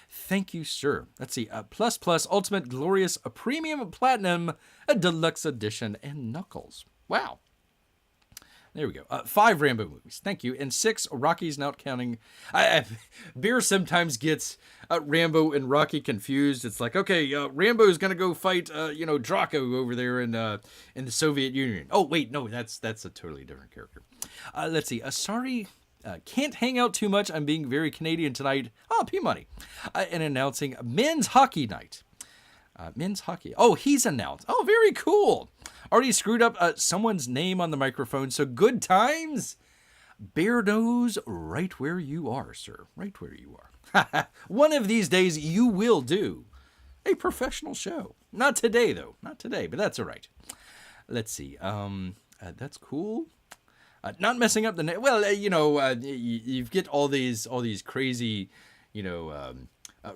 Thank you, sir. Let's see. Plus, Ultimate Glorious, a Premium Platinum, a Deluxe Edition, and Knuckles. Wow. There we go. 5 Rambo movies. Thank you. And 6 Rockies, not counting. Beer sometimes gets Rambo and Rocky confused. It's like, okay, Rambo's going to go fight, Draco over there in the Soviet Union. Oh, wait, no, that's a totally different character. Let's see. Sorry, can't hang out too much. I'm being very Canadian tonight. Oh, P-Money. And announcing Men's Hockey Night. Men's hockey. Oh, he's announced. Oh, very cool. Already screwed up someone's name on the microphone, so good times. Bear knows right where you are, sir. Right where you are. One of these days, you will do a professional show. Not today, though. Not today, but that's all right. Let's see. That's cool. Not messing up the name. Well, you get all these crazy,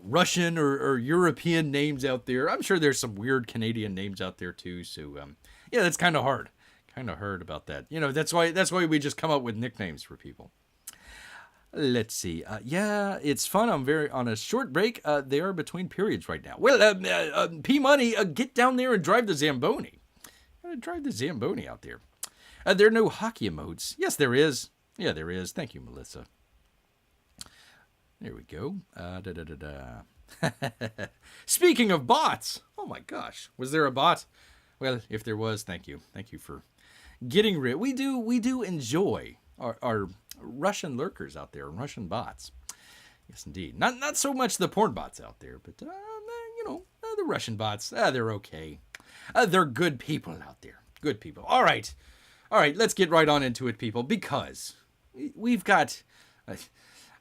Russian or European names out there. I'm sure there's some weird Canadian names out there too. So yeah, that's kind of hard. Kind of hard about that. That's why we just come up with nicknames for people. Let's see. Yeah, it's fun. I'm on a short break. They are between periods right now. Well, P Money, get down there and drive the Zamboni. Drive the Zamboni out there. There are no hockey emotes. Yes, there is. Yeah, there is. Thank you, Melissa. There we go. Speaking of bots. Oh my gosh. Was there a bot? Well, if there was, thank you. Thank you for getting rid. We do enjoy our Russian lurkers out there, Russian bots. Yes, indeed. Not so much the porn bots out there, but the Russian bots. They're okay. They're good people out there. Good people. All right, let's get right on into it, people, because we've got...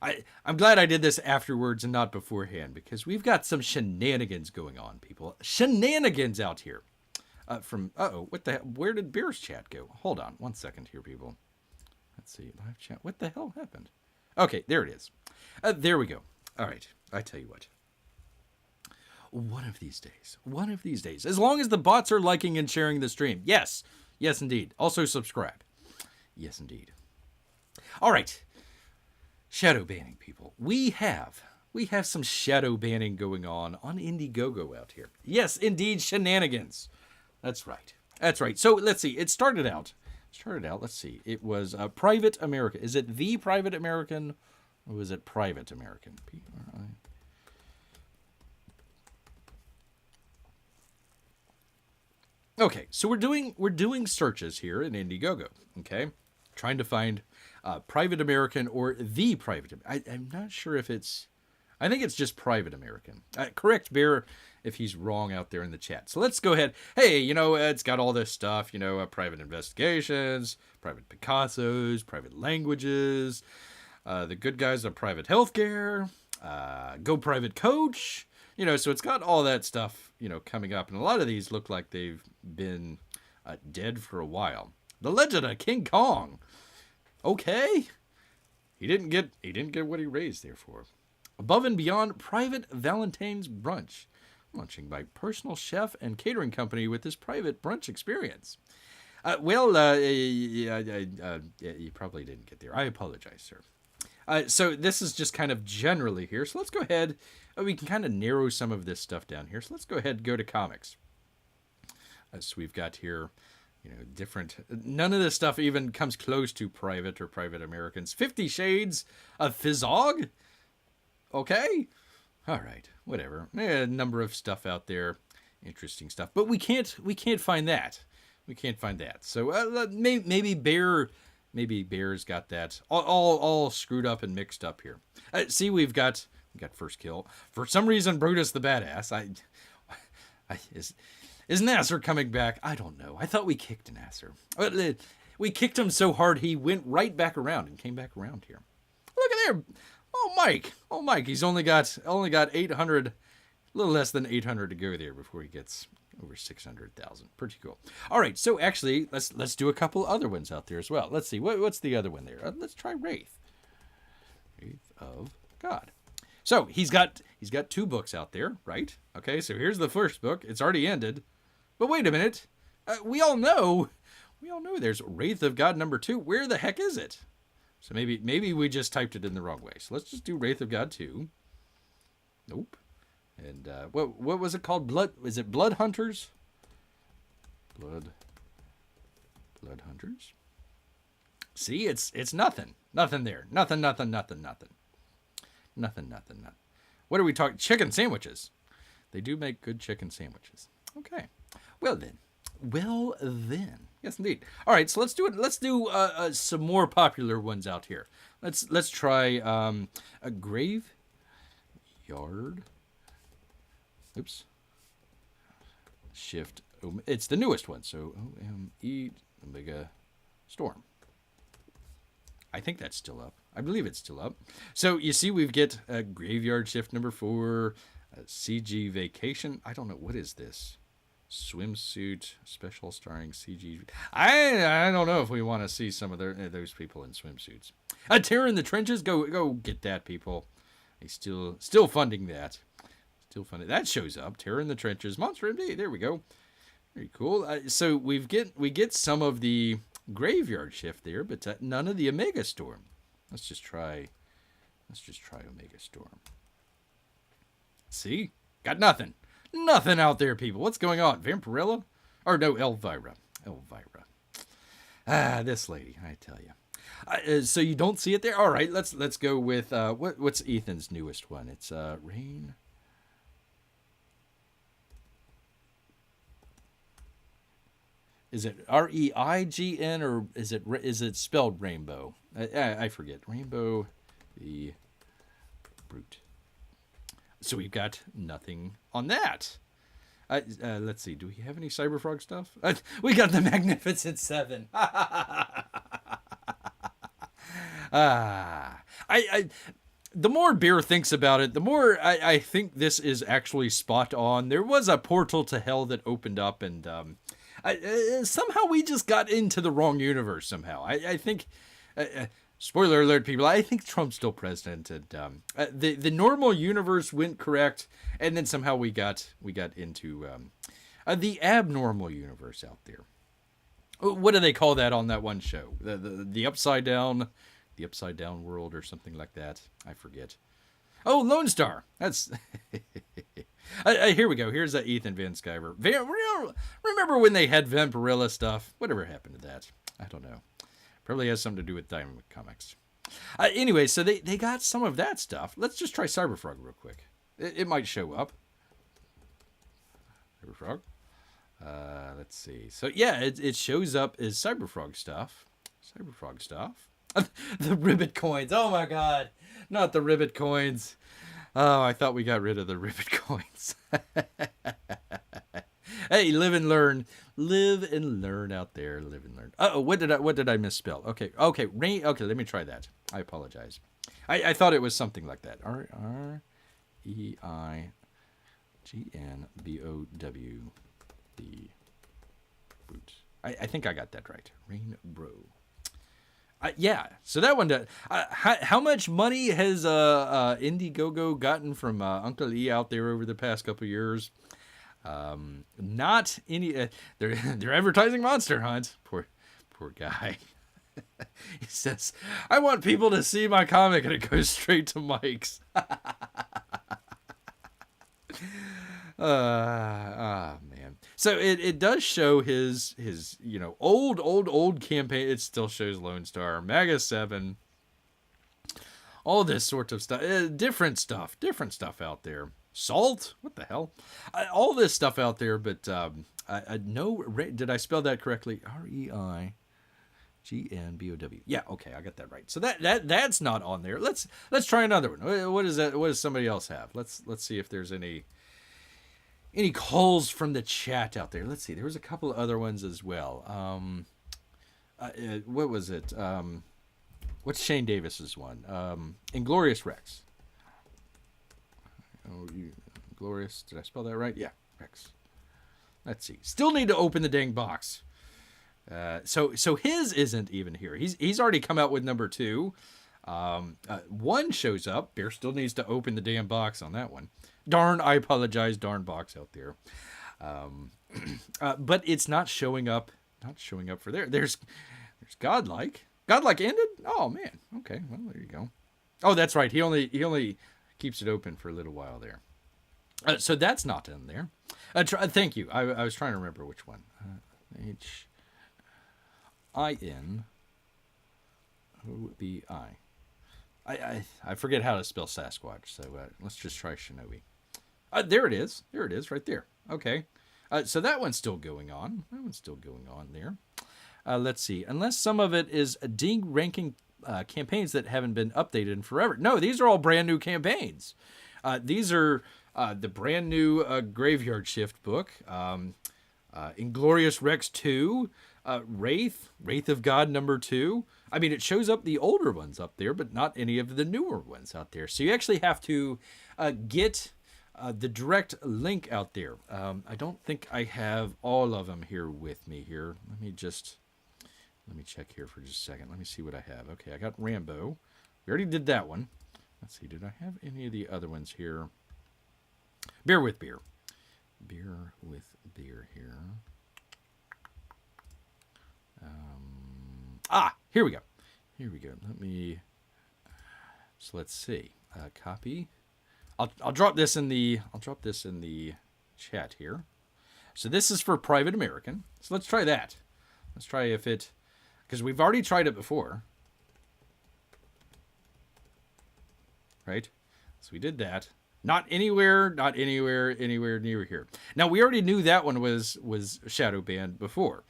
I'm glad I did this afterwards and not beforehand, because we've got some shenanigans going on, people. Shenanigans out here. What the hell? Where did Beer's chat go? Hold on 1 second here, people. Let's see, live chat. What the hell happened? Okay, there it is. There we go. All right, I tell you what. One of these days, as long as the bots are liking and sharing the stream. Yes, indeed. Also subscribe. Yes, indeed. All right. Shadow banning, people. We have some shadow banning going on Indiegogo out here. Yes, indeed, shenanigans. That's right. So let's see. It started out. Let's see. It was Private American. Is it the Private American, or was it Private American? P-R-I. Okay, so we're doing searches here in Indiegogo. Okay, trying to find Private American or the Private. I'm not sure if it's. I think it's just Private American. Correct Bear if he's wrong out there in the chat. So let's go ahead. Hey, it's got all this stuff. Private investigations, private Picassos, private languages. The good guys are private healthcare. Go private coach. So it's got all that stuff. Coming up, and a lot of these look like they've been dead for a while. The Legend of King Kong. Okay, he didn't get what he raised there for. Above and Beyond Private Valentine's Brunch, launching by personal chef and catering company with his private brunch experience. You probably didn't get there. I apologize, sir. So this is just kind of generally here. So let's go ahead. We can kind of narrow some of this stuff down here. So let's go ahead and go to comics. So we've got here different. None of this stuff even comes close to Private or Private Americans. 50 Shades of Fizzog? Okay. All right. Whatever. A number of stuff out there. Interesting stuff. But we can't find that. We can't find that. So maybe Bear's got that all screwed up and mixed up here. See, we got first kill. For some reason, Brutus the Badass. Is Nasser coming back? I don't know. I thought we kicked Nasser. We kicked him so hard he went right back around and came back around here. Look at there. Oh, Mike. He's only got 800, a little less than 800 to go there before he gets over 600,000. Pretty cool. All right. So actually, let's do a couple other ones out there as well. Let's see. What's the other one there? Let's try Wraith. Wraith of God. So he's got 2 books out there, right? Okay. So here's the first book. It's already ended. But wait a minute. We all know there's Wraith of God #2. Where the heck is it? So maybe we just typed it in the wrong way. So let's just do Wraith of God II. Nope. And what was it called? Is it Blood Hunters? Blood Hunters. See, it's nothing. Nothing there. Nothing. What are we talking? Chicken sandwiches. They do make good chicken sandwiches. Okay. Well then. Yes, indeed. All right, so let's do it. Let's do some more popular ones out here. Let's try a Graveyard. Oops. Shift. It's the newest one. So OME Omega Storm. I think that's still up. I believe it's still up. So you see, we get a Graveyard Shift #4, CG Vacation. I don't know, what is this? Swimsuit special starring CG. I don't know if we want to see some of those people in swimsuits. Terror in the Trenches. Go get that, people. He's still funding that. That shows up. Terror in the Trenches. Monster MD. There we go. Very cool. So we get some of the Graveyard Shift there, but none of the Omega Storm. Let's just try Omega Storm. See? Got nothing. Nothing out there, people. What's going on? Vampirella? Or no, Elvira. This lady, I tell you. So you don't see it there? All right, let's go with what's Ethan's newest one? It's Rain. Is it REIGN or is it spelled Rainbow? I forget. Rainbow the Brute. So we've got nothing on that. Let's see. Do we have any CyberFrog stuff? We got the Magnificent Seven. The more Bear thinks about it, the more I think this is actually spot on. There was a portal to hell that opened up, and somehow we just got into the wrong universe. Somehow, I think. Spoiler alert, people. I think Trump's still president, and the normal universe went correct, and then somehow we got into the abnormal universe out there. What do they call that on that one show? The upside down world or something like that. I forget. Oh, Lone Star. That's here we go. Here's Ethan Van Sciver. Remember when they had Vampirella stuff? Whatever happened to that? I don't know. Probably has something to do with Diamond Comics. Anyway, so they got some of that stuff. Let's just try CyberFrog real quick. It might show up. CyberFrog. Let's see. So yeah, it shows up as CyberFrog stuff. The ribbit coins. Oh my god. Not the ribbit coins. Oh, I thought we got rid of the ribbit coins. Hey, live and learn. Live and learn out there. Live and learn. Uh-oh, what did I misspell? Okay, rain. Okay, let me try that. I apologize. I thought it was something like that. REIGNBOW. The boot. I think I got that right. Rainbow. Yeah, so that one. How much money has Indiegogo gotten from Uncle E out there over the past couple of years? Not any. They're advertising Monster Hunt. Poor guy. He says, "I want people to see my comic," and it goes straight to Mike's. Man. So it does show his old campaign. It still shows Lone Star, Maga 7, all this sort of stuff, different stuff out there. Salt, what the hell? All this stuff out there, but no. Did I spell that correctly? REIGNBOW. Yeah, okay, I got that right. So that's not on there. Let's try another one. What is that? What does somebody else have? Let's see if there's any calls from the chat out there. Let's see. There was a couple of other ones as well. What was it? What's Shane Davis's one? Inglorious Rex. Oh, Glorious. Did I spell that right? Yeah, Rex. Let's see. Still need to open the dang box. So his isn't even here. He's already come out with number 2. One shows up. Bear still needs to open the damn box on that one. Darn, I apologize. Darn box out there. But it's not showing up. Not showing up for there. There's Godlike. Godlike ended? Oh man. Okay. Well, there you go. Oh, that's right. He only keeps it open for a little while there. So that's not in there. Thank you. I was trying to remember which one. HINOBI. I forget how to spell Sasquatch, so let's just try Shinobi. There it is. There it is, right there. Okay. So that one's still going on. That one's still going on there. Let's see. Unless some of it is ranking campaigns that haven't been updated in forever. No, these are all brand new campaigns. These are the brand new Graveyard Shift book. Inglorious Rex 2. Wraith of God #2. I mean, it shows up the older ones up there, but not any of the newer ones out there. So you actually have to get the direct link out there. I don't think I have all of them here with me here. Let me check here for just a second. Let me see what I have. Okay, I got Rambo. We already did that one. Let's see. Did I have any of the other ones here? Beer with beer. Beer with beer here. Here we go. Here we go. So let's see. Copy. I'll drop this in the chat here. So this is for Private American. So let's try that. Let's try if it, because we've already tried it before. Right? So we did that. Not anywhere near here. Now we already knew that one was shadow banned before.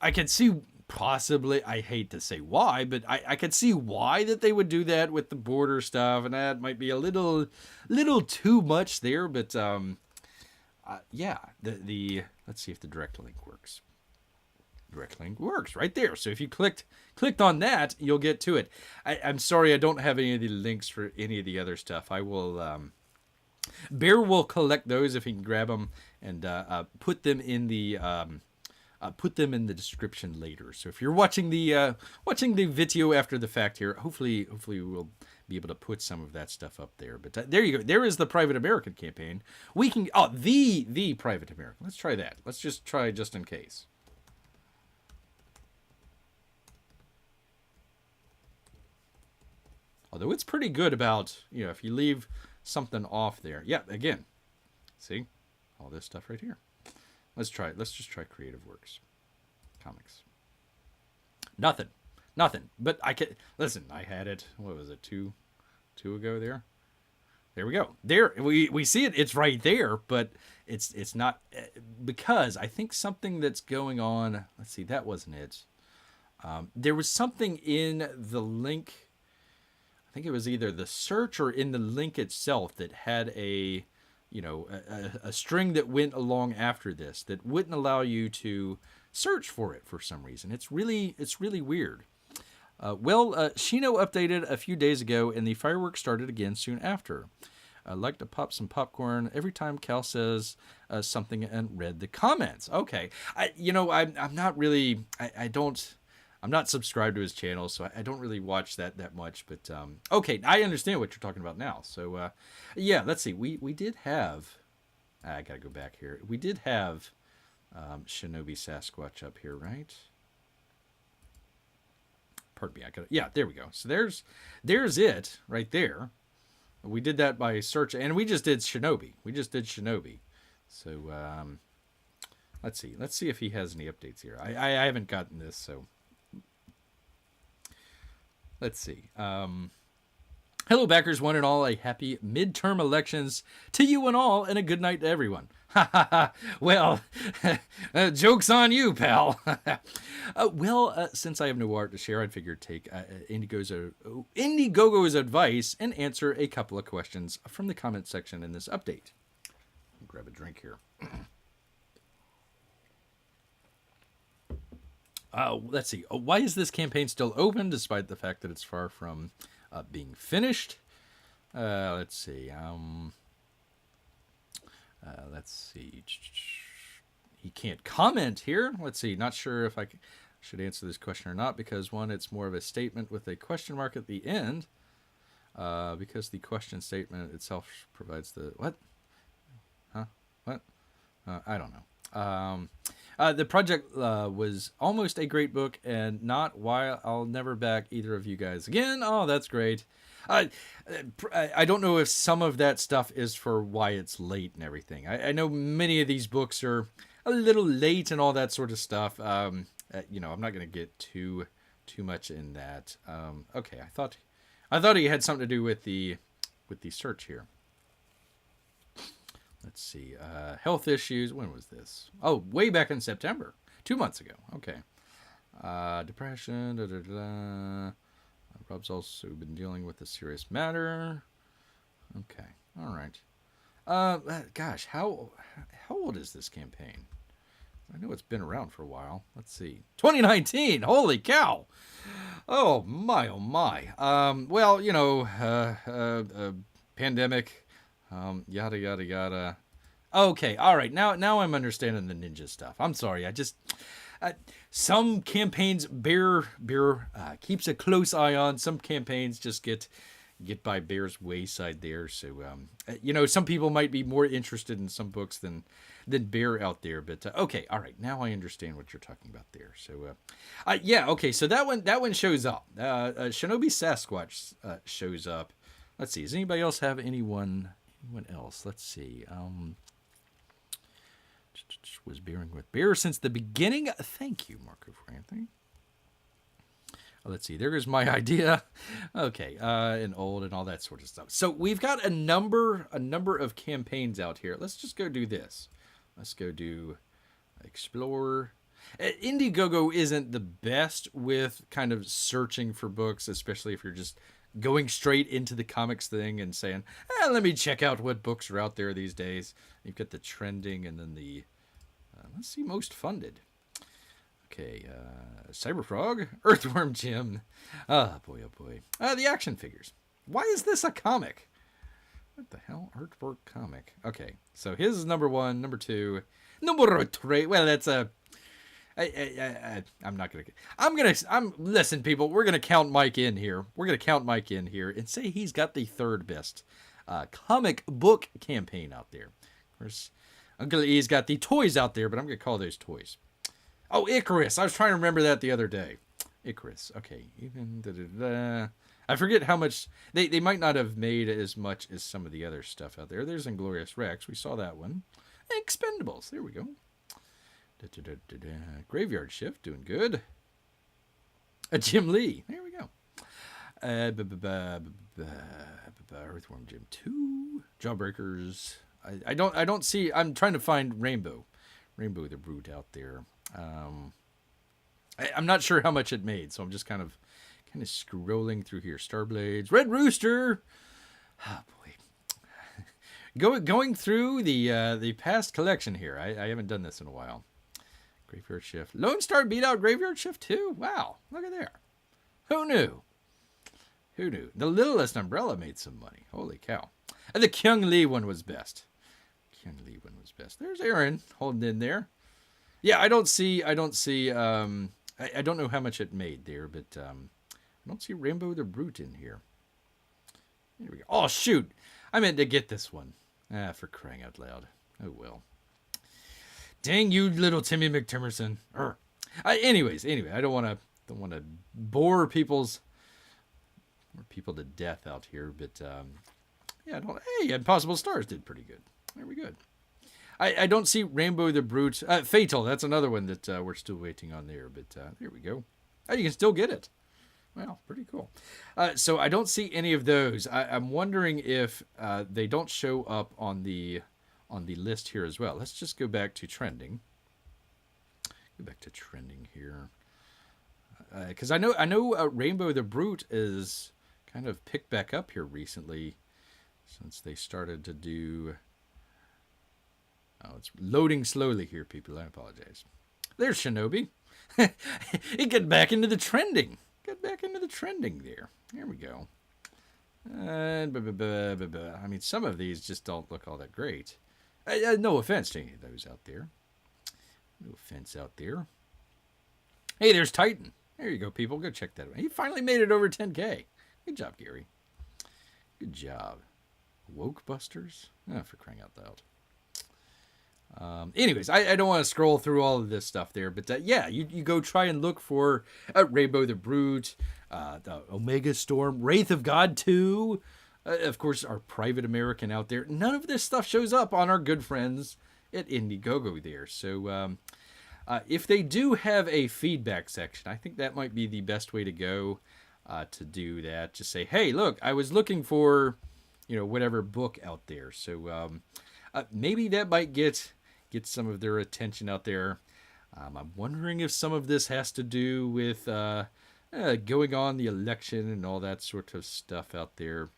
I could see possibly, I hate to say why, but I could see why that they would do that with the border stuff, and that might be a little too much there, but yeah, let's see if the direct link works. Direct link works right there. So if you clicked on that, you'll get to it. I'm sorry I don't have any of the links for any of the other stuff. I will Bear will collect those if he can grab them and put them in the description later. So if you're watching the video after the fact here, hopefully we'll be able to put some of that stuff up there. But there you go. There is the Private American campaign. We can the Private American. Let's try that. Let's just try just in case. Although it's pretty good about, if you leave something off there. Yeah, again, see all this stuff right here. Let's try it. Let's just try Creative Works. Comics. Nothing. But I can listen. I had it. What was it? Two ago there. There we go. There we see it. It's right there, but it's not, because I think something that's going on. Let's see. That wasn't it. There was something in the link. I think it was either the search or in the link itself that had a string that went along after this that wouldn't allow you to search for it for some reason. It's really weird. Shino updated a few days ago, and the fireworks started again soon after. I like to pop some popcorn every time Cal says something and read the comments. Okay, I'm not really. I'm not subscribed to his channel, so I don't really watch that much. But okay, I understand what you're talking about now. So yeah, let's see. We did have. I gotta go back here. We did have Shinobi Sasquatch up here, right? Pardon me. Yeah, there we go. So there's it right there. We did that by search, and we just did Shinobi. So let's see. Let's see if he has any updates here. I haven't gotten this, so let's see. Hello, backers, one and all. A happy midterm elections to you and all, and a good night to everyone. Ha ha ha. Well, joke's on you, pal. Since I have no art to share, I'd figure take Indiegogo's advice and answer a couple of questions from the comment section in this update. Grab a drink here. Let's see. Why is this campaign still open despite the fact that it's far from being finished? Let's see. Let's see. He can't comment here. Let's see. Not sure if I should answer this question or not because, one, it's more of a statement with a question mark at the end because the question statement itself provides the... What? Huh? What? I don't know. The project was almost a great book and not why I'll never back either of you guys again. Oh, that's great. I don't know if some of that stuff is for why it's late and everything. I know many of these books are a little late and all that sort of stuff. I'm not going to get too much in that. Okay, I thought he had something to do with the search here. Let's see. Health issues. When was this? Oh, way back in September. 2 months ago. Okay. Depression. Rob's also been dealing with a serious matter. Okay. All right. Gosh, how old is this campaign? I know it's been around for a while. Let's see. 2019. Holy cow. Oh my, oh my. Pandemic. Yada yada yada. Okay, all right. Now I'm understanding the ninja stuff. I'm sorry. Some campaigns Bear keeps a close eye on. Some campaigns just get by Bear's wayside there. So some people might be more interested in some books than Bear out there. But okay, all right. Now I understand what you're talking about there. So okay. So that one shows up. Shinobi Sasquatch shows up. Let's see. Does anybody else have anyone else? Let's see. Was bearing with Bear since the beginning. Thank you, Marco Franklin. Let's see. There goes my idea. Okay, and old and all that sort of stuff. So we've got a number of campaigns out here. Let's just go do this. Let's go do Explore. Indiegogo isn't the best with kind of searching for books, especially if you're just going straight into the comics thing and saying, let me check out what books are out there these days. You've got the trending and then the, let's see, most funded. Okay, CyberFrog, Earthworm Jim. Oh boy. The action figures. Why is this a comic? What the hell? Artwork comic. Okay, so his is number 1, number 2, number 3. Well, that's a... listen, people, we're gonna count Mike in here. And say he's got the third best comic book campaign out there. Of course, Uncle E's got the toys out there, but I'm gonna call those toys. Oh, Icarus. I was trying to remember that the other day. Icarus. Okay. I forget how much they might not have made as much as some of the other stuff out there. There's Inglorious Rex. We saw that one. Expendables. There we go. Graveyard Shift, doing good. Jim Lee, there we go. Earthworm Jim 2, Jawbreakers. I don't see. I'm trying to find Rambo the Brute out there. I'm not sure how much it made, so I'm just kind of scrolling through here. Starblades, Red Rooster. Oh boy, going through the past collection here. I haven't done this in a while. Graveyard Shift. Lone Star beat out Graveyard Shift too? Wow. Look at there. Who knew? The Littlest Umbrella made some money. Holy cow. And the Kyung Lee one was best. There's Aaron holding in there. Yeah, I don't see, I don't know how much it made there, but I don't see Rambo the Brute in here. Here we go. Oh, shoot. I meant to get this one. For crying out loud. Oh, well. Dang you, little Timmy McTimerson. Anyway, I don't want to bore people to death out here, but yeah, Impossible Stars did pretty good. Very good. I don't see Rambo the Brute. Fatal, that's another one that we're still waiting on there. But there we go. Oh, you can still get it. Well, pretty cool. So I don't see any of those. I'm wondering if they don't show up on the list here as well. Let's just go back to trending. Go back to trending here. Because I know Rainbow the Brute is kind of picked back up here recently since they started to do... Oh, it's loading slowly here, people. I apologize. There's Shinobi. It got back into the trending. Got back into the trending there. There we go. I mean, some of these just don't look all that great. No offense to any of those out there. No offense out there. Hey, there's Titan. There you go, people. Go check that out. He finally made it over 10K. Good job, Gary. Good job. Woke Busters? Oh, for crying out loud. Anyways, I don't want to scroll through all of this stuff there, but yeah, you go try and look for Rainbow the Brute, the Omega Storm, Wraith of God II, of course, our Private American out there. None of this stuff shows up on our good friends at Indiegogo there. So if they do have a feedback section, I think that might be the best way to go to do that. Just say, hey, look, I was looking for, whatever book out there. So maybe that might get some of their attention out there. I'm wondering if some of this has to do with going on the election and all that sort of stuff out there.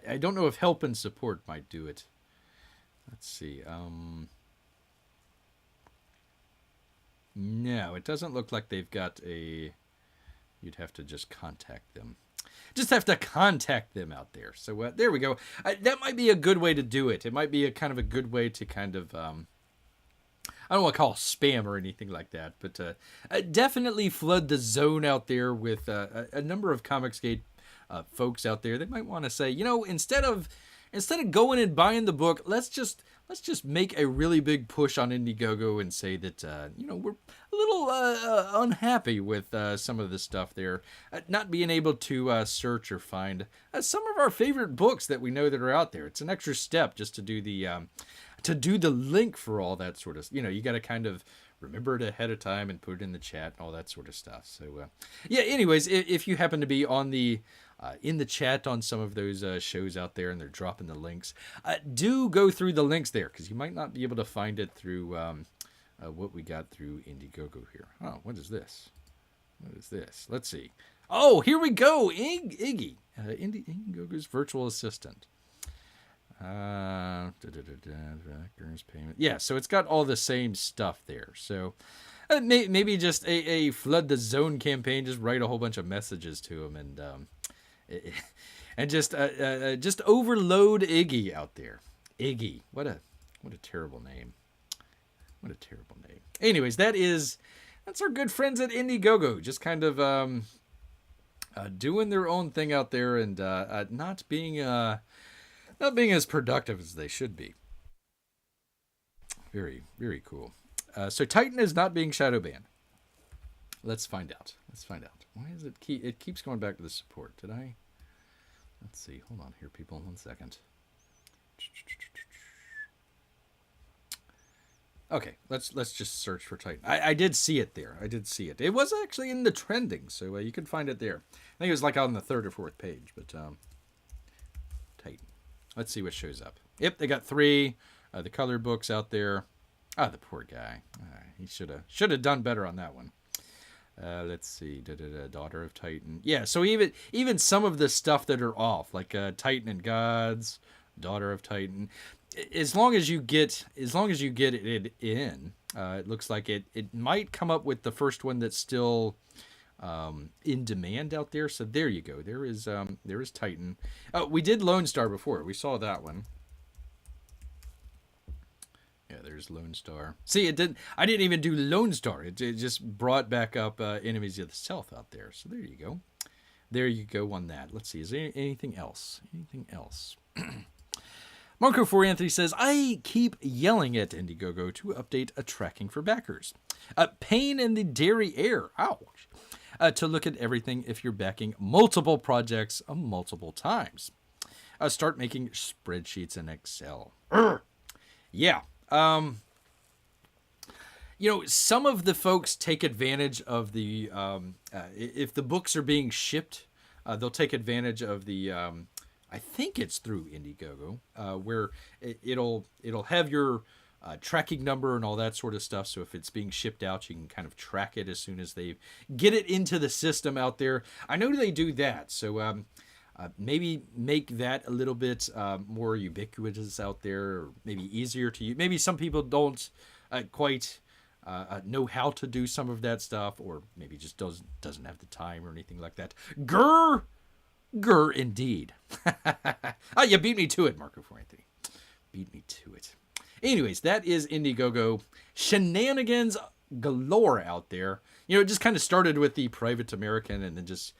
I don't know if help and support might do it. Let's see. No, it doesn't look like they've got a... You'd have to just contact them. Just have to contact them out there. So there we go. That might be a good way to do it. It might be a kind of a good way to kind of, I don't want to call it spam or anything like that, but definitely flood the zone out there with a number of Comicsgate folks out there that might want to say, instead of going and buying the book, let's just make a really big push on Indiegogo and say that we're a little unhappy with some of the stuff there, not being able to search or find some of our favorite books that we know that are out there. It's an extra step just to do the link for all that sort of. You got to kind of remember it ahead of time and put it in the chat and all that sort of stuff. So yeah. Anyways, if you happen to be on the in the chat on some of those shows out there and they're dropping the links, do go through the links there because you might not be able to find it through what we got through Indiegogo here. Oh, what is this? What is this? Let's see. Oh, here we go. Iggy, Indiegogo's virtual assistant. Payment. Yeah, so it's got all the same stuff there. So maybe just a flood the zone campaign. Just write a whole bunch of messages to him and just overload Iggy out there. Iggy, what a terrible name. What a terrible name. Anyways, that's our good friends at Indiegogo, just kind of doing their own thing out there and not being as productive as they should be. Very, very cool. So Titan is not being shadow banned. Let's find out. Why is it it keeps going back to the support? Did I? Let's see. Hold on here, people. 1 second. Okay, let's just search for Titan. I did see it there. It was actually in the trending, so you can find it there. I think it was like on the 3rd or 4th page, but Titan. Let's see what shows up. Yep, they got 3 the color books out there. Ah, the poor guy. He should have done better on that one. Let's see. Daughter of Titan. Yeah, so even some of the stuff that are off, like Titan and Gods, Daughter of Titan, as long as you get it in, it looks like it might come up with the first one that's still in demand out there. So there you go. There is Titan. We did Lone Star before. We saw that one. Yeah, there's Lone Star. See, I didn't even do Lone Star. It just brought back up Enemies of the South out there. So there you go. There you go on that. Let's see. Is there anything else? Marco 4 Anthony says, I keep yelling at Indiegogo to update a tracking for backers. Pain in the dairy air. Ouch. to look at everything if you're backing multiple projects multiple times. Start making spreadsheets in Excel. Yeah. Some of the folks take advantage of the, if the books are being shipped, they'll take advantage of the, I think it's through Indiegogo, where it'll have your tracking number and all that sort of stuff. So if it's being shipped out, you can kind of track it as soon as they get it into the system out there. I know they do that. So maybe make that a little bit more ubiquitous out there, or maybe easier to use. Maybe some people don't quite know how to do some of that stuff, or maybe just doesn't have the time or anything like that. Grr, indeed. You beat me to it, Marco Fuente. Beat me to it. Anyways, that is Indiegogo. Shenanigans galore out there. It just kind of started with the Private American, and then just...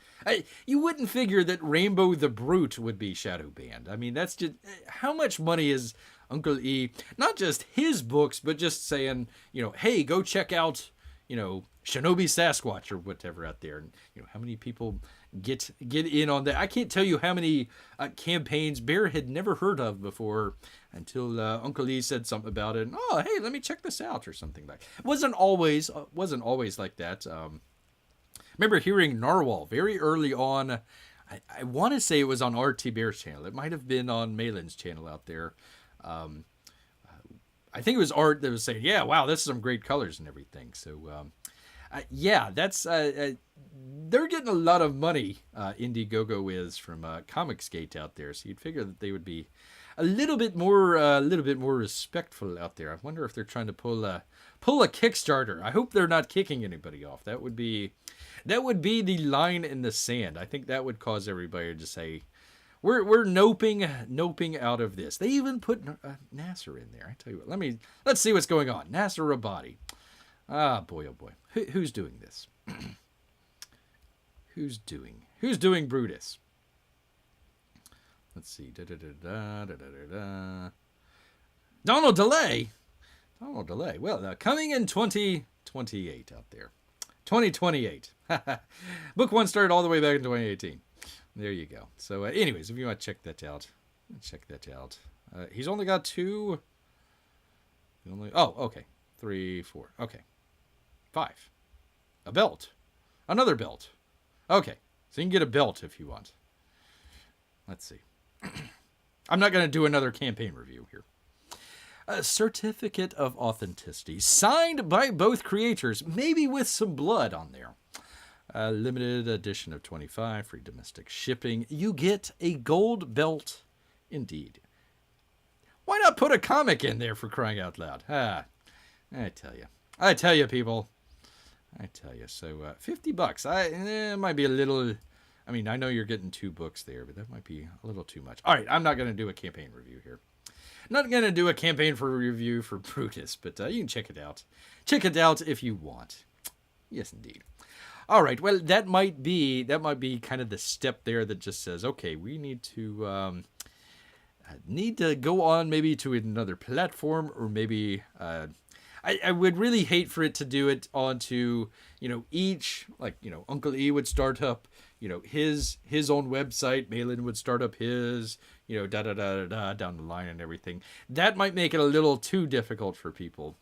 you wouldn't figure that Rambo the Brute would be shadow banned. I mean, that's just... How much money is Uncle E, not just his books, but just saying, hey, go check out, Shinobi Sasquatch or whatever out there. And, how many people get in on that? I can't tell you how many campaigns Bear had never heard of before until Uncle E said something about it. And, oh, hey, let me check this out or something like that. It wasn't always like that. Remember hearing Narwhal very early on. I want to say it was on RT Bear's channel. It might have been on Malin's channel out there. I think it was Art that was saying, yeah, wow, this is some great colors and everything. So, yeah, that's, they're getting a lot of money, Indiegogo is, from Comicsgate out there. So you'd figure that they would be a little bit more respectful out there. I wonder if they're trying to pull a Kickstarter. I hope they're not kicking anybody off. That would be the line in the sand. I think that would cause everybody to say, we're noping out of this. They even put Nasser in there. I tell you what, let's see what's going on. Nasser Rabadi. Ah, boy, oh boy. Who's doing this? Who's doing Brutus? Let's see. Donald Delay. Well, coming in 2028 out there. 2028. Book one started all the way back in 2018. There you go. So, anyways, if you want to check that out, he's only got two. Okay. 3, 4. Okay. 5. A belt. Another belt. Okay. So you can get a belt if you want. Let's see. I'm not going to do another campaign review here. A certificate of authenticity signed by both creators, maybe with some blood on there. A limited edition of 25, free domestic shipping. You get a gold belt, indeed. Why not put a comic in there, for crying out loud? I tell you, people. So, $50. It might be a little. I mean, I know you're getting 2 books there, but that might be a little too much. All right, I'm not going to do a campaign review here. Not going to do a campaign review for Brutus, but you can check it out. Check it out if you want. Yes, indeed. All right, well, that might be kind of the step there that just says, okay, we need to go on maybe to another platform, or maybe I would really hate for it to do it onto, each, Uncle E would start up, his own website, Malin would start up his, down the line and everything. That might make it a little too difficult for people.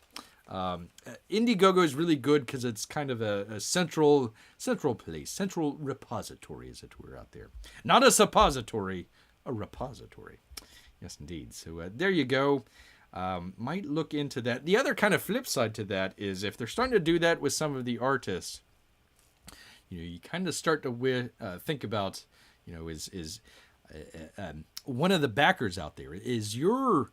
Indiegogo is really good because it's kind of a central place, central repository, as it were, out there. Not a suppository, a repository. Yes, indeed. So there you go. Might look into that. The other kind of flip side to that is if they're starting to do that with some of the artists, you kind of start to think about, is one of the backers out there, is your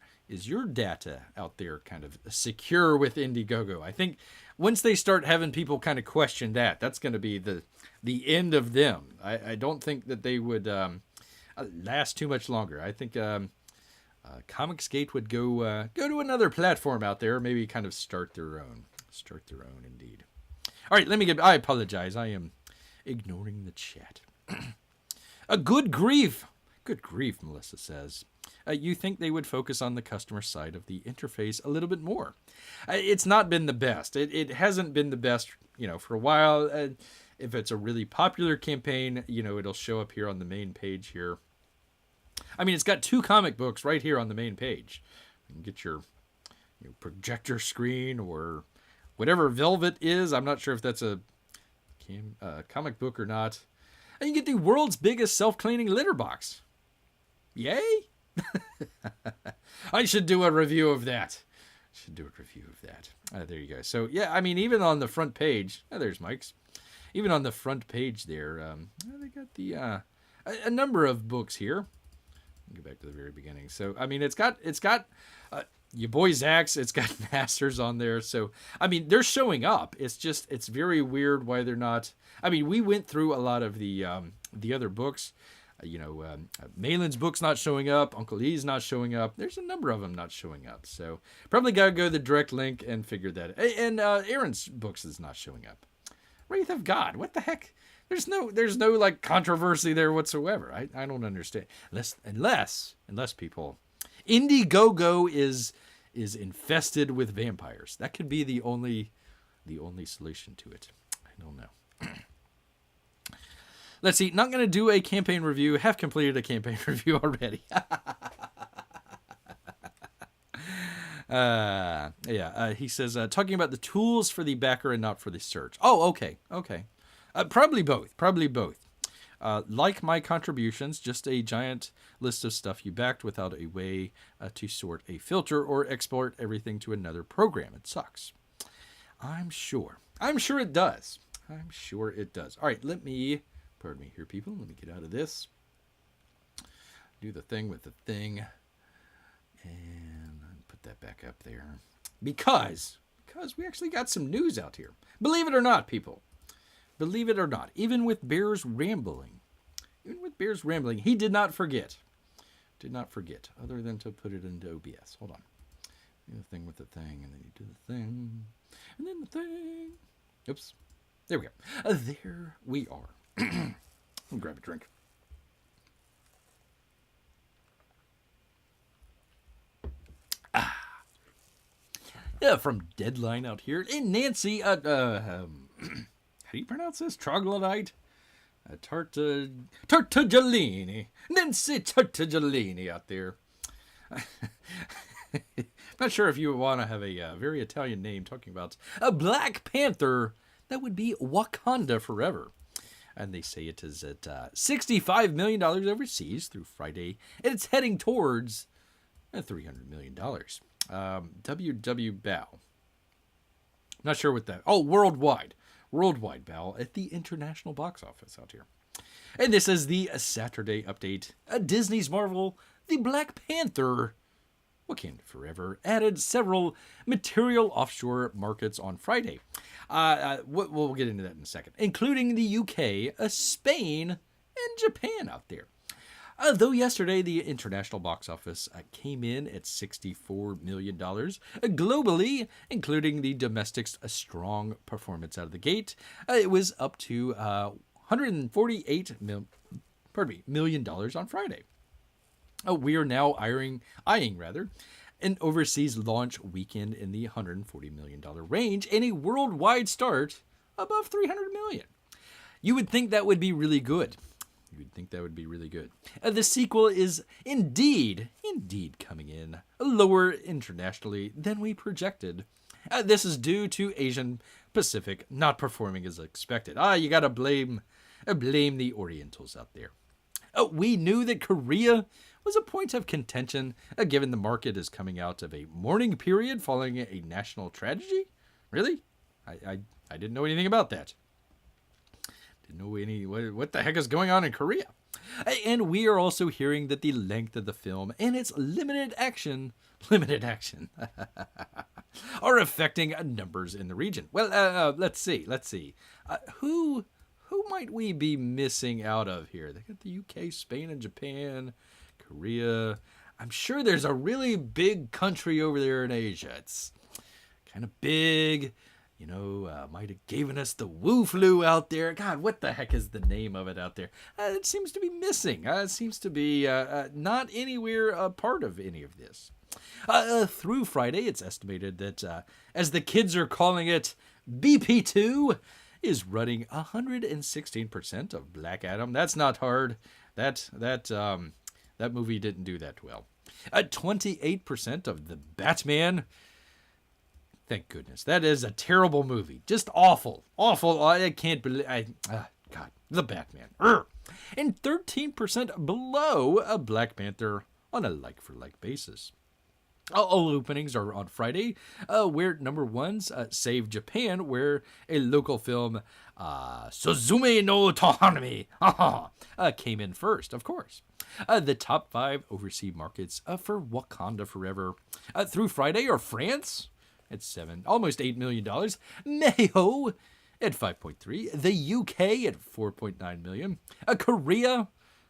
data out there kind of secure with Indiegogo? I think once they start having people kind of question that, that's going to be the end of them. I don't think that they would last too much longer. I think Comicsgate would go to another platform out there, maybe kind of start their own indeed. All right, I apologize. I am ignoring the chat. A good grief, Melissa says. You think they would focus on the customer side of the interface a little bit more? It's not been the best. It hasn't been the best, for a while. If it's a really popular campaign, it'll show up here on the main page here. I mean, it's got 2 comic books right here on the main page. You can get your projector screen or whatever Velvet is. I'm not sure if that's a comic book or not. And you get the world's biggest self-cleaning litter box. Yay! I should do a review of that. There you go. So, yeah, I mean, even on the front page, there's Mike's. Even on the front page there, they got the a number of books here. Go back to the very beginning. So, I mean, it's got Ya Boi Zach's. It's got Masters on there. So, I mean, they're showing up. It's very weird why they're not. I mean, we went through a lot of the other books. Malin's book's not showing up. Uncle E's not showing up. There's a number of them not showing up. So, probably got to go to the direct link and figure that out. And Aaron's books is not showing up. Wraith of God. What the heck? There's no like controversy there whatsoever. I don't understand. Unless people, Indiegogo is infested with vampires. That could be the only solution to it. I don't know. Let's see. Not going to do a campaign review. Have completed a campaign review already. He says, talking about the tools for the backer and not for the search. Oh, okay. Probably both. Like my contributions, just a giant list of stuff you backed without a way to sort a filter or export everything to another program. It sucks. I'm sure it does. All right, pardon me here, people. Let me get out of this. Do the thing with the thing. And put that back up there. Because we actually got some news out here. Believe it or not, people. Believe it or not. Even with Bear's rambling, he did not forget. Other than to put it into OBS. Hold on. Do the thing with the thing, and then you do the thing. And then the thing. Oops. There we go. There we are. I'll grab a drink. Yeah, from Deadline out here. And Nancy, how do you pronounce this? Troglodyte? Tartaglioni. Nancy Tartaglioni out there. Not sure if you want to have a very Italian name talking about a Black Panther. That would be Wakanda forever. And they say it is at $65 million overseas through Friday. And it's heading towards $300 million. WW Bow. Not sure what that. Oh, worldwide Bow at the international box office out here. And this is the Saturday update. Disney's Marvel, the Black Panther, Wakanda Forever, added several material offshore markets on Friday. We'll get into that in a second, including the UK, Spain, and Japan out there. Though yesterday the international box office came in at $64 million globally, including the domestic's strong performance out of the gate, it was up to $148 million on Friday. We are now eyeing an overseas launch weekend in the $140 million range and a worldwide start above $300 million. You would think that would be really good. The sequel is indeed coming in lower internationally than we projected. This is due to Asian Pacific not performing as expected. You gotta blame the Orientals out there. We knew that Korea was a point of contention, given the market is coming out of a mourning period following a national tragedy. Really? I didn't know anything about that. What the heck is going on in Korea? And we are also hearing that the length of the film and its limited action are affecting numbers in the region. Well, let's see. Who might we be missing out of here? They got the UK, Spain, and Japan, Korea. I'm sure there's a really big country over there in Asia. It's kind of big. Might have given us the Wu flu out there. God, what the heck is the name of it out there? It seems to be missing. It seems to be not anywhere a part of any of this. Through Friday, it's estimated that, as the kids are calling it, BP2, is running 116% of Black Adam. That's not hard. That movie didn't do that well. 28% of the Batman. Thank goodness. That is a terrible movie. Just awful. Awful. I can't believe... God, the Batman. Urgh. And 13% below a Black Panther on a like-for-like basis. All openings are on Friday, where number one's Save Japan, where a local film, Suzume no Tohanami, came in first, of course. The top 5 overseas markets for Wakanda Forever through Friday are France at almost $8 million, Mexico at 5.3, the UK at 4.9 million, Korea.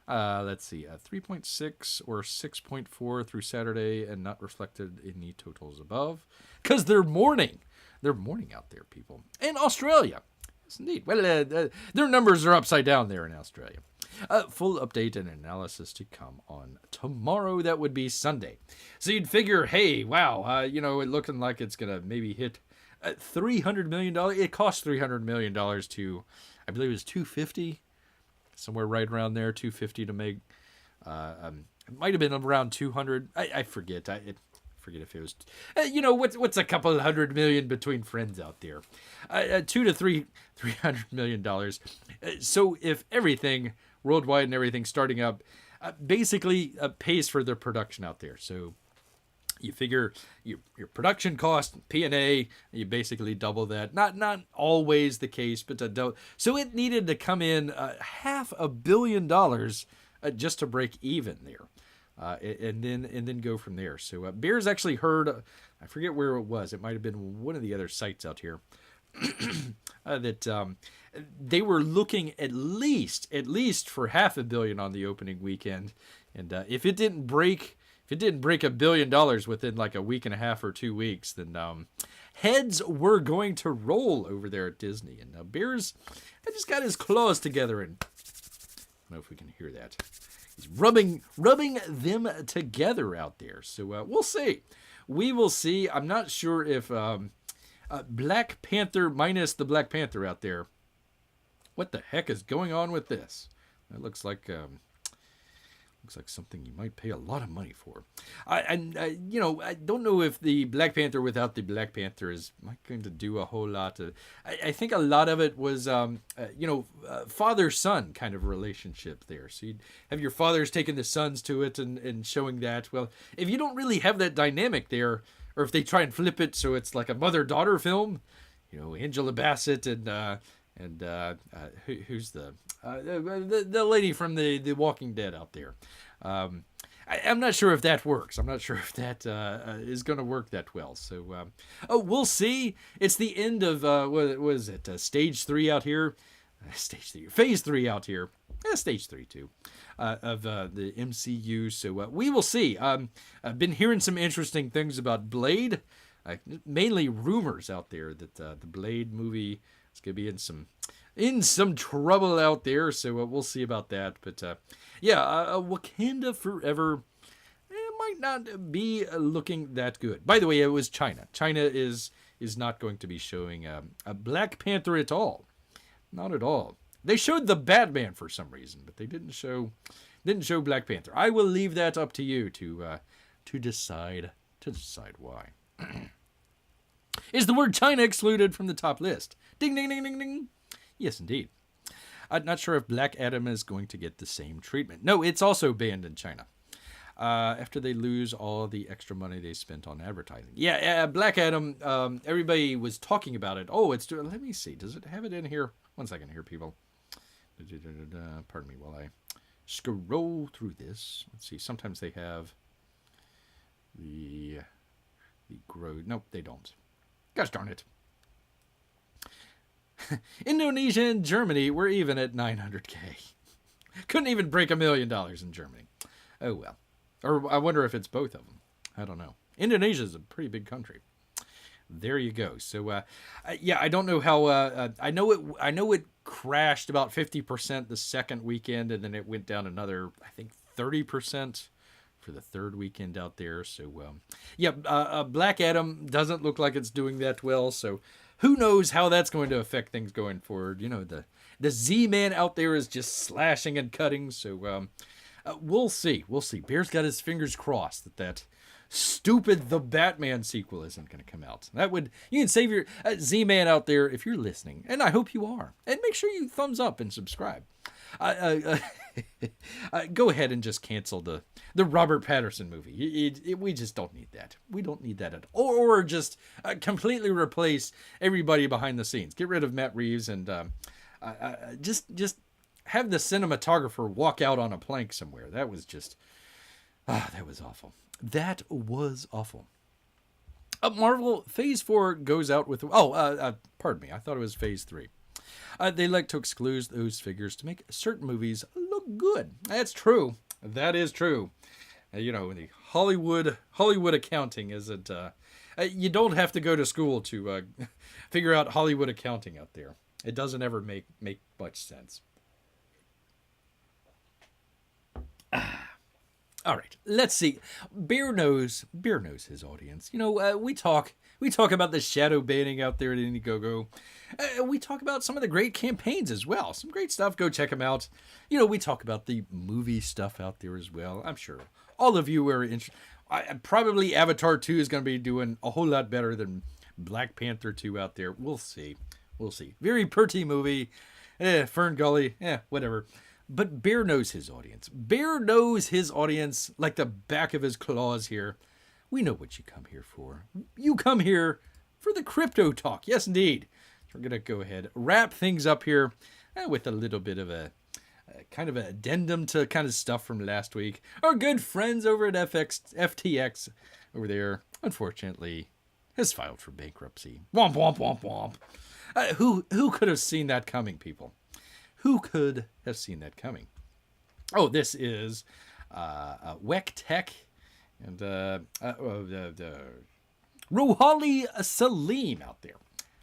Let's see, 3.6 or 6.4 through Saturday, and not reflected in the totals above, because they're mourning. They're mourning out there, people. And Australia. Yes, indeed. Well, their numbers are upside down there in Australia. Full update and analysis to come on tomorrow. That would be Sunday. So you'd figure, hey, wow, it looking like it's going to maybe hit $300 million. It cost $300 million to, I believe it was $250. Somewhere right around there, 250 to make. It might have been around 200. I forget. I forget if it was. What's a couple $100 million between friends out there? $200 to $300 million. So if everything worldwide and everything starting up, basically pays for their production out there. So you figure your production cost, P&A, you basically double that. Not always the case, but so it needed to come in $500 million just to break even there, and then go from there. So Bears actually heard, I forget where it was. It might have been one of the other sites out here. That they were looking at least for $500 million on the opening weekend, and if it didn't break $1 billion within like a week and a half or 2 weeks, then heads were going to roll over there at Disney. And Bears just got his claws together, and I don't know if we can hear that. He's rubbing them together out there. So we'll see. We will see. I'm not sure if Black Panther minus the Black Panther out there. What the heck is going on with this? That looks like something you might pay a lot of money for. I don't know if the Black Panther without the Black Panther is not going to do a whole lot. I think a lot of it was, father-son kind of relationship there. So you'd have your fathers taking the sons to it and showing that. Well, if you don't really have that dynamic there, or if they try and flip it so it's like a mother-daughter film, Angela Bassett and who's the lady from the Walking Dead out there. I'm not sure if that works. I'm not sure if that is going to work that well. So we'll see. It's the end of what is it? Stage 3 out here. Phase 3 out here. Stage 3 too. Of the MCU. So we will see. I've been hearing some interesting things about Blade. Mainly rumors out there that the Blade movie is going to be in some trouble out there, so we'll see about that. But Wakanda Forever might not be looking that good. By the way, it was China. China is not going to be showing a Black Panther at all. Not at all. They showed the Batman for some reason, but they didn't show Black Panther. I will leave that up to you to decide why. Is the word China excluded from the top list? Ding, ding, ding, ding, ding. Yes, indeed. I'm not sure if Black Adam is going to get the same treatment. No, it's also banned in China. After they lose all the extra money they spent on advertising. Yeah, Black Adam, everybody was talking about it. Oh, let me see. Does it have it in here? 1 second here, people. Pardon me while I scroll through this. Let's see. Sometimes they have the growth. Nope, they don't. Gosh darn it. Indonesia and Germany were even at 900K. Couldn't even break $1 million in Germany. Oh well. Or I wonder if it's both of them. I don't know. Indonesia is a pretty big country. There you go. So I don't know how. I know it crashed about 50% the second weekend, and then it went down another, I think, 30% for the third weekend out there. So Black Adam doesn't look like it's doing that well. So who knows how that's going to affect things going forward. You know, the Z-Man out there is just slashing and cutting. So we'll see. We'll see. Bear's got his fingers crossed that stupid The Batman sequel isn't going to come out. You can save your Z-Man out there if you're listening, and I hope you are. And make sure you thumbs up and subscribe. Go ahead and just cancel the Robert Pattinson movie. We just don't need that. We don't need that at all. Or just completely replace everybody behind the scenes. Get rid of Matt Reeves and just have the cinematographer walk out on a plank somewhere. That was just that was awful. That was awful. Marvel Phase 4 goes out with pardon me. I thought it was Phase 3. They like to exclude those figures to make certain movies look good. That's true. That is true. You know, the Hollywood accounting isn't. You don't have to go to school to figure out Hollywood accounting out there. It doesn't ever make much sense. All right, let's see. Bear knows his audience. You know, we talk about the shadow banning out there at Indiegogo. We talk about some of the great campaigns as well. Some great stuff. Go check them out. You know, we talk about the movie stuff out there as well. I'm sure all of you are interested. Probably Avatar 2 is going to be doing a whole lot better than Black Panther 2 out there. We'll see. We'll see. Very pretty movie. Fern Gully. Whatever. But Bear knows his audience. Bear knows his audience like the back of his claws here. We know what you come here for. You come here for the crypto talk. Yes, indeed. We're going to go ahead, wrap things up here with a little bit of a kind of an addendum to kind of stuff from last week. Our good friends over at FTX over there, unfortunately, has filed for bankruptcy. Womp, womp, womp, womp. Who could have seen that coming, people? Who could have seen that coming? Oh, this is WEC Tech and Rohali Salim out there.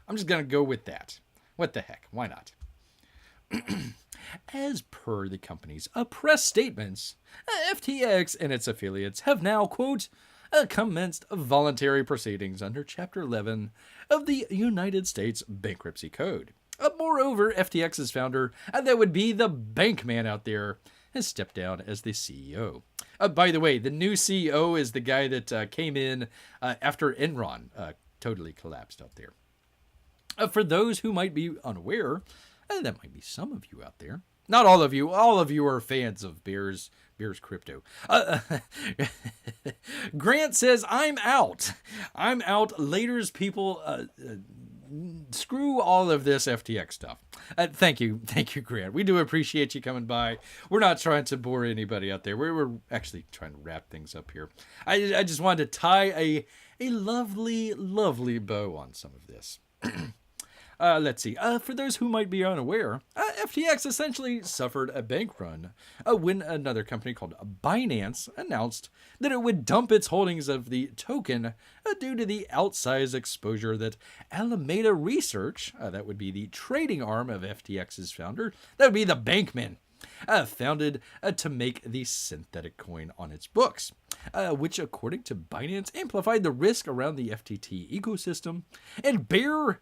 I'm just going to go with that. What the heck? Why not? As per the company's press statements, FTX and its affiliates have now, quote, commenced voluntary proceedings under Chapter 11 of the United States Bankruptcy Code. Moreover, FTX's founder, that would be the bank man out there, has stepped down as the CEO. By the way, the new CEO is the guy that came in after Enron totally collapsed out there. For those who might be unaware, that might be some of you out there. Not all of you. All of you are fans of Bear's crypto. Grant says, I'm out. I'm out. Later's people... screw all of this FTX stuff. Thank you, Grant. We do appreciate you coming by. We're not trying to bore anybody out there. We're actually trying to wrap things up here. I just wanted to tie a lovely, lovely bow on some of this. Let's see. For those who might be unaware, FTX essentially suffered a bank run when another company called Binance announced that it would dump its holdings of the token due to the outsized exposure that Alameda Research, that would be the trading arm of FTX's founder, that would be the bankman, founded to make the synthetic coin on its books, which, according to Binance, amplified the risk around the FTT ecosystem. And bear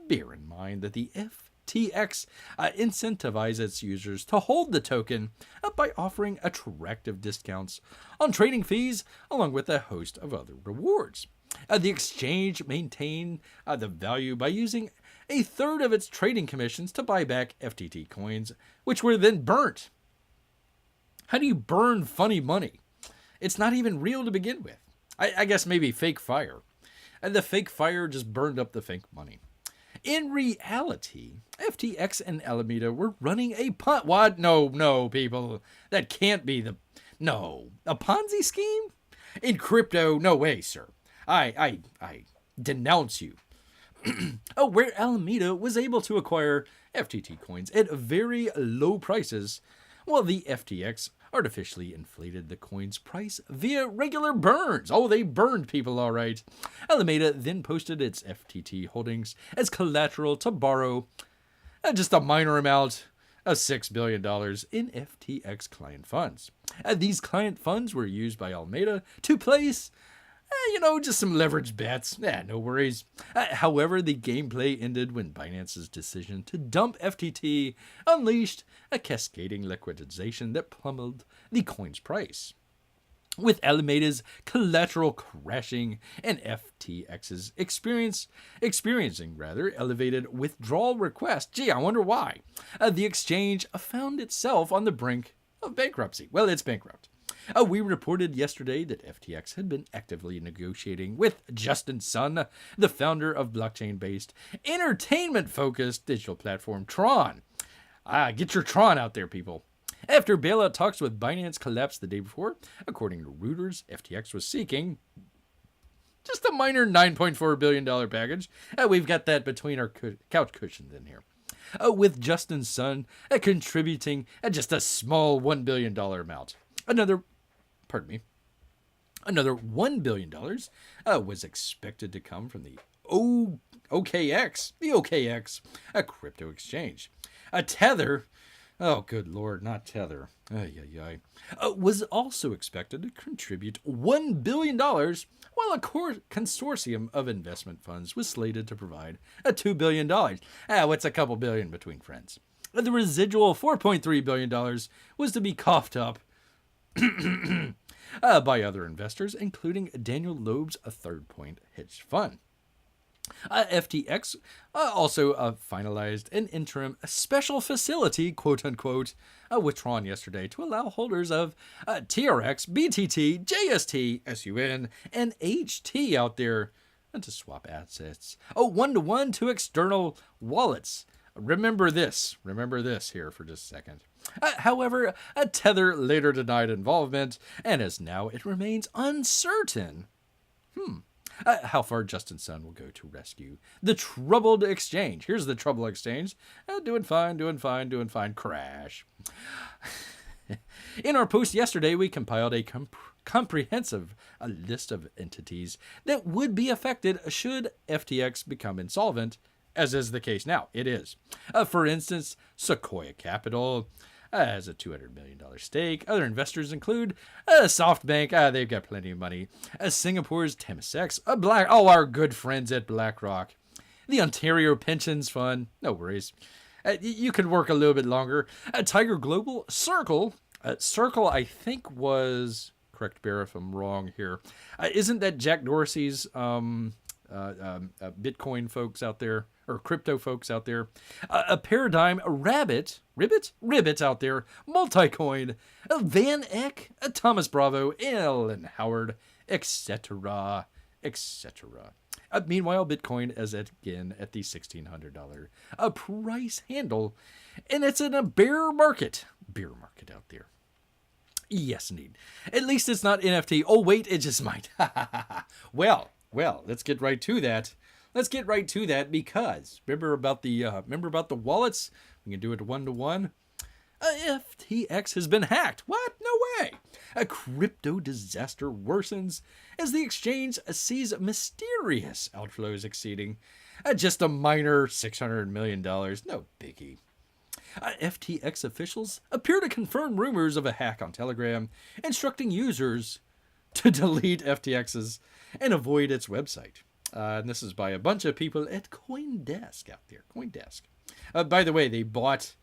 in mind that the FTX incentivizes its users to hold the token by offering attractive discounts on trading fees, along with a host of other rewards. The exchange maintained the value by using a third of its trading commissions to buy back FTT coins, which were then burnt. How do you burn funny money? It's not even real to begin with. I guess maybe fake fire. And the fake fire just burned up the fake money. In reality, FTX and Alameda were running a what? No, people. That can't be a Ponzi scheme? In crypto, no way, sir. I denounce you. Where Alameda was able to acquire FTT coins at very low prices, while the FTX artificially inflated the coin's price via regular burns. Oh, they burned people, all right. Alameda then posted its FTT holdings as collateral to borrow just a minor amount of $6 billion in FTX client funds. These client funds were used by Alameda to place Just some leveraged bets. No worries. However, the gameplay ended when Binance's decision to dump FTT unleashed a cascading liquidation that plummeted the coin's price, with Alameda's collateral crashing and FTX's experiencing elevated withdrawal requests. Gee, I wonder why. The exchange found itself on the brink of bankruptcy. Well, it's bankrupt. We reported yesterday that FTX had been actively negotiating with Justin Sun, the founder of blockchain-based, entertainment-focused digital platform Tron. Get your Tron out there, people. After bailout talks with Binance collapsed the day before, according to Reuters, FTX was seeking just a minor $9.4 billion package. We've got that between our couch cushions in here. With Justin Sun contributing just a small $1 billion amount. Another $1 billion was expected to come from the OKX, a crypto exchange. Tether, oh good lord, not Tether, was also expected to contribute $1 billion, while a consortium of investment funds was slated to provide $2 billion. What's a couple billion between friends? The residual $4.3 billion was to be coughed up by other investors, including Daniel Loeb's Third Point hedge fund. FTX also finalized an interim special facility, quote unquote, with Tron yesterday to allow holders of TRX, BTT, JST, SUN, and HT out there to swap assets one-to-one to external wallets. Remember this here for just a second. However, Tether later denied involvement, and as now it remains uncertain how far Justin Sun will go to rescue the troubled exchange. Here's the troubled exchange. Doing fine. Crash. In our post yesterday, we compiled a comprehensive list of entities that would be affected should FTX become insolvent, as is the case now. It is. For instance, Sequoia Capital has a $200 million stake. Other investors include SoftBank. They've got plenty of money. Singapore's Temasek. Our good friends at BlackRock. The Ontario Pensions Fund. No worries. You could work a little bit longer. Tiger Global. Circle. Circle, I think, was... Correct, Bear, if I'm wrong here. Isn't that Jack Dorsey's Bitcoin folks out there, or crypto folks out there? A Paradigm, a Ribbit out there, Multicoin, Van Eck, Thomas Bravo, Ellen Howard, etc. Meanwhile, Bitcoin is again at the $1,600 price handle, and it's in a bear market out there. Yes, indeed. At least it's not NFT. Oh, wait, it just might. Well, let's get right to that. Because remember about the wallets? We can do it one-to-one. FTX has been hacked. What? No way. A crypto disaster worsens as the exchange sees mysterious outflows exceeding just a minor $600 million. No biggie. FTX officials appear to confirm rumors of a hack on Telegram, instructing users to delete FTX's and avoid its website. And this is by a bunch of people at CoinDesk out there. CoinDesk. By the way, they bought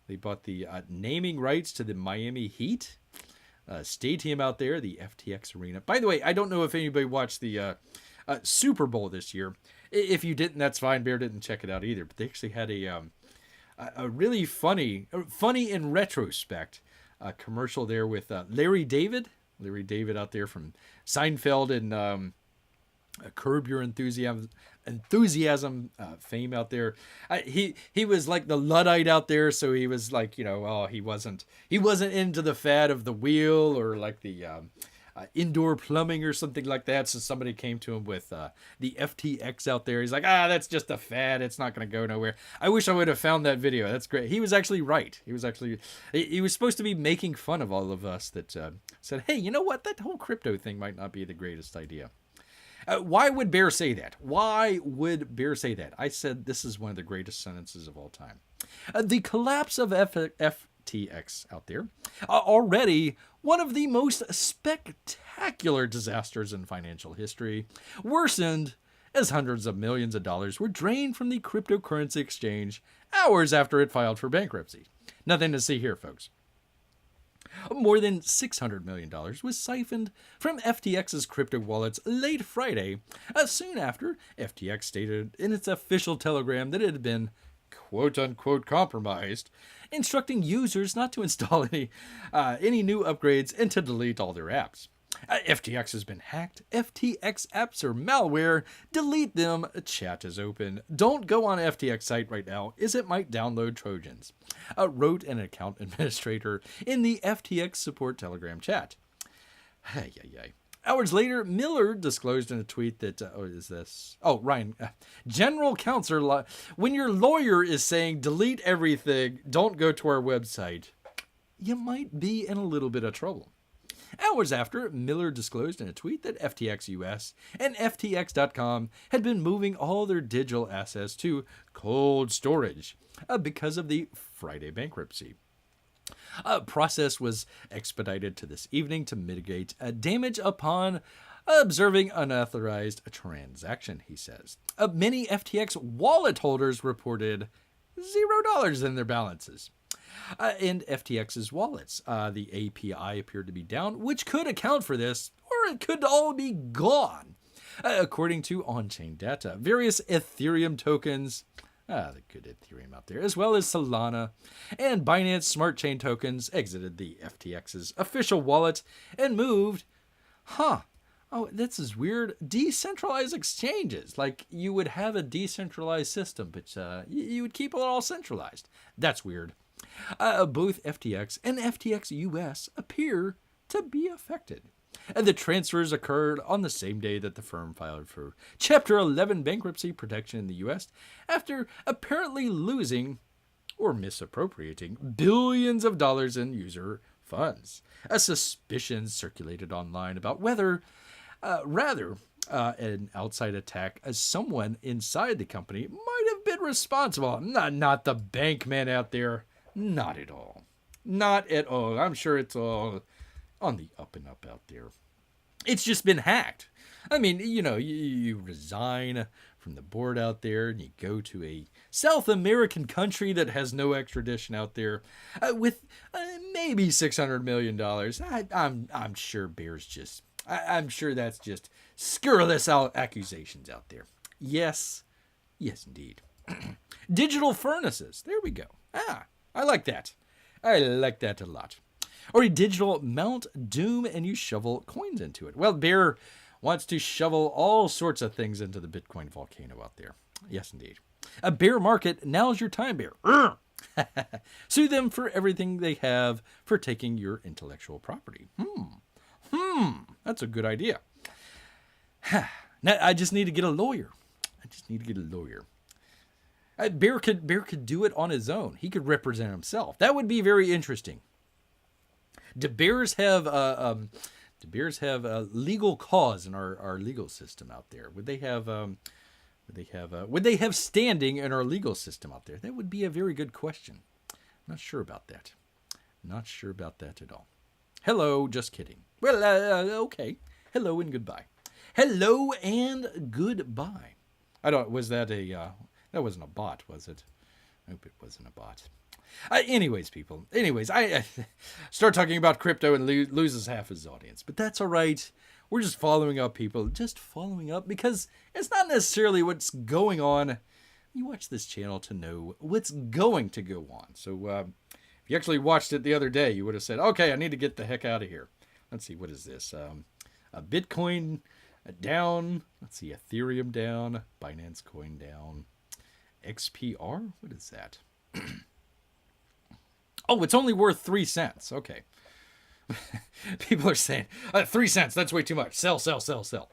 the naming rights to the Miami Heat stadium out there, the FTX Arena. By the way, I don't know if anybody watched the Super Bowl this year. If you didn't, that's fine. Bear didn't check it out either. But they actually had a really funny in retrospect commercial there with Larry David out there from Seinfeld and Curb Your Enthusiasm fame out there. He was like the Luddite out there, so he was like, he wasn't into the fad of the wheel or like the indoor plumbing or something like that. So somebody came to him with the FTX out there. He's like, that's just a fad. It's not going to go nowhere. I wish I would have found that video. That's great. He was actually right. He was supposed to be making fun of all of us that said, hey, you know what? That whole crypto thing might not be the greatest idea. Why would Bear say that? I said this is one of the greatest sentences of all time. The collapse of FTX out there already one of the most spectacular disasters in financial history, worsened as hundreds of millions of dollars were drained from the cryptocurrency exchange hours after it filed for bankruptcy. Nothing to see here, folks. More than $600 million was siphoned from FTX's crypto wallets late Friday, soon after FTX stated in its official telegram that it had been quote-unquote compromised, instructing users not to install any new upgrades and to delete all their apps. FTX has been hacked. FTX apps are malware. Delete them. Chat is open. Don't go on FTX site right now, as it might download Trojans, wrote an account administrator in the FTX support Telegram chat. Hours later, Miller disclosed in a tweet that, Ryan, general counsel, when your lawyer is saying delete everything, don't go to our website, you might be in a little bit of trouble. Hours after, Miller disclosed in a tweet that FTX US and FTX.com had been moving all their digital assets to cold storage because of the Friday bankruptcy. A process was expedited to this evening to mitigate damage upon observing unauthorized transaction, he says. Many FTX wallet holders reported $0 in their balances. In FTX's wallets, the API appeared to be down, which could account for this, or it could all be gone. According to on-chain data, various Ethereum tokens, the good Ethereum out there, as well as Solana and Binance Smart Chain tokens exited the FTX's official wallet and moved, this is weird, decentralized exchanges. Like you would have a decentralized system, but you would keep it all centralized. That's weird. Both FTX and FTX US appear to be affected. The transfers occurred on the same day that the firm filed for Chapter 11 bankruptcy protection in the US after apparently losing or misappropriating billions of dollars in user funds. A suspicion circulated online about whether, an outside attack as someone inside the company might have been responsible. Not the bankman out there. Not at all. Not at all. I'm sure it's all on the up and up out there. It's just been hacked. I mean, you resign from the board out there and you go to a South American country that has no extradition out there with maybe $600 million. I'm sure I'm sure that's just scurrilous accusations out there. Yes, indeed. Digital furnaces. There we go. I like that. I like that a lot. Or a digital Mount Doom and you shovel coins into it. Well, Bear wants to shovel all sorts of things into the Bitcoin volcano out there. Yes, indeed. A bear market. Now's your time, Bear. Sue them for everything they have for taking your intellectual property. That's a good idea. Now, I just need to get a lawyer. Bear could do it on his own. He could represent himself. That would be very interesting. Do bears have a legal cause in our legal system out there? Would they have standing in our legal system out there? That would be a very good question. Not sure about that. Not sure about that at all. Hello, just kidding. Well, okay. Hello and goodbye. Hello and goodbye. Was that that wasn't a bot, was it? I hope it wasn't a bot. Anyways, people. I start talking about crypto and loses half his audience. But that's all right. We're just following up, people. Just following up because it's not necessarily what's going on. You watch this channel to know what's going to go on. So if you actually watched it the other day, you would have said, okay, I need to get the heck out of here. Let's see, what is this? A Bitcoin down. Let's see, Ethereum down. Binance Coin down. XPR? What is that? Oh, it's only worth 3 cents. Okay. People are saying, 3 cents, that's way too much. Sell. 3%,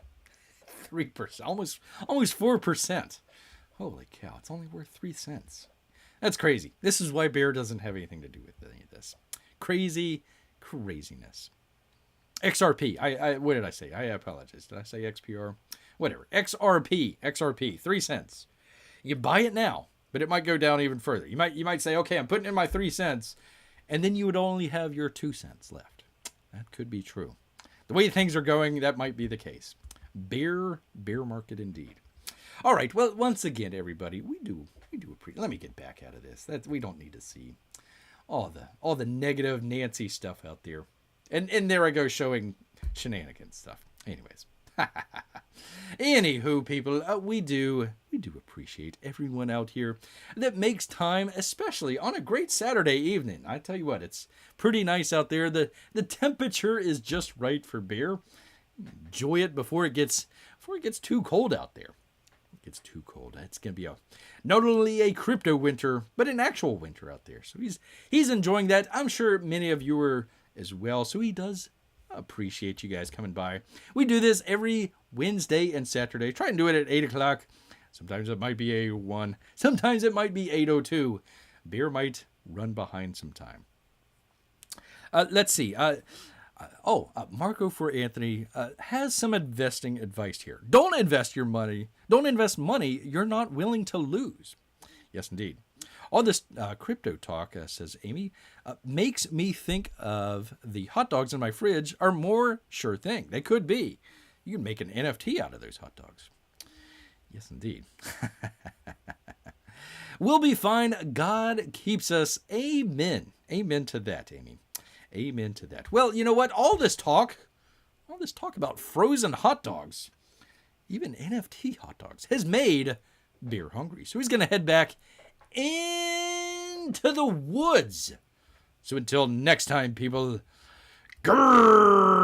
almost 4%. Holy cow, it's only worth 3 cents. That's crazy. This is why Bear doesn't have anything to do with any of this. Craziness. XRP. What did I say? I apologize. Did I say XPR? Whatever. XRP. 3 cents. You buy it now, but it might go down even further. You might say, okay, I'm putting in my 3 cents, and then you would only have your 2 cents left. That could be true. The way things are going, that might be the case. Bear market indeed. All right. Well, once again, everybody, we do appreciate. Let me get back out of this. We don't need to see all the negative Nancy stuff out there. And there I go showing shenanigans stuff. Anyways. Anywho, people, we do appreciate everyone out here that makes time, especially on a great Saturday evening. I tell you what, it's pretty nice out there. The temperature is just right for beer. Enjoy it before it gets too cold out there. It gets too cold. It's gonna be not only a crypto winter, but an actual winter out there. So he's enjoying that. I'm sure many of you are as well. So he does appreciate you guys coming by. We do this every Wednesday and Saturday. Try and do it at 8 o'clock. Sometimes it might be 8:01. Sometimes it might be 8:02. Beer might run behind some time. Let's see. Marco for Anthony has some investing advice here. Don't invest your money. Don't invest money you're not willing to lose. Yes, indeed. All this crypto talk, says Amy, makes me think of the hot dogs in my fridge are more sure thing. They could be. You can make an NFT out of those hot dogs. Yes, indeed. We'll be fine. God keeps us. Amen. Amen to that, Amy. Amen to that. Well, you know what? All this talk about frozen hot dogs, even NFT hot dogs, has made Beer hungry. So he's going to head back into the woods. So until next time, people, grrr.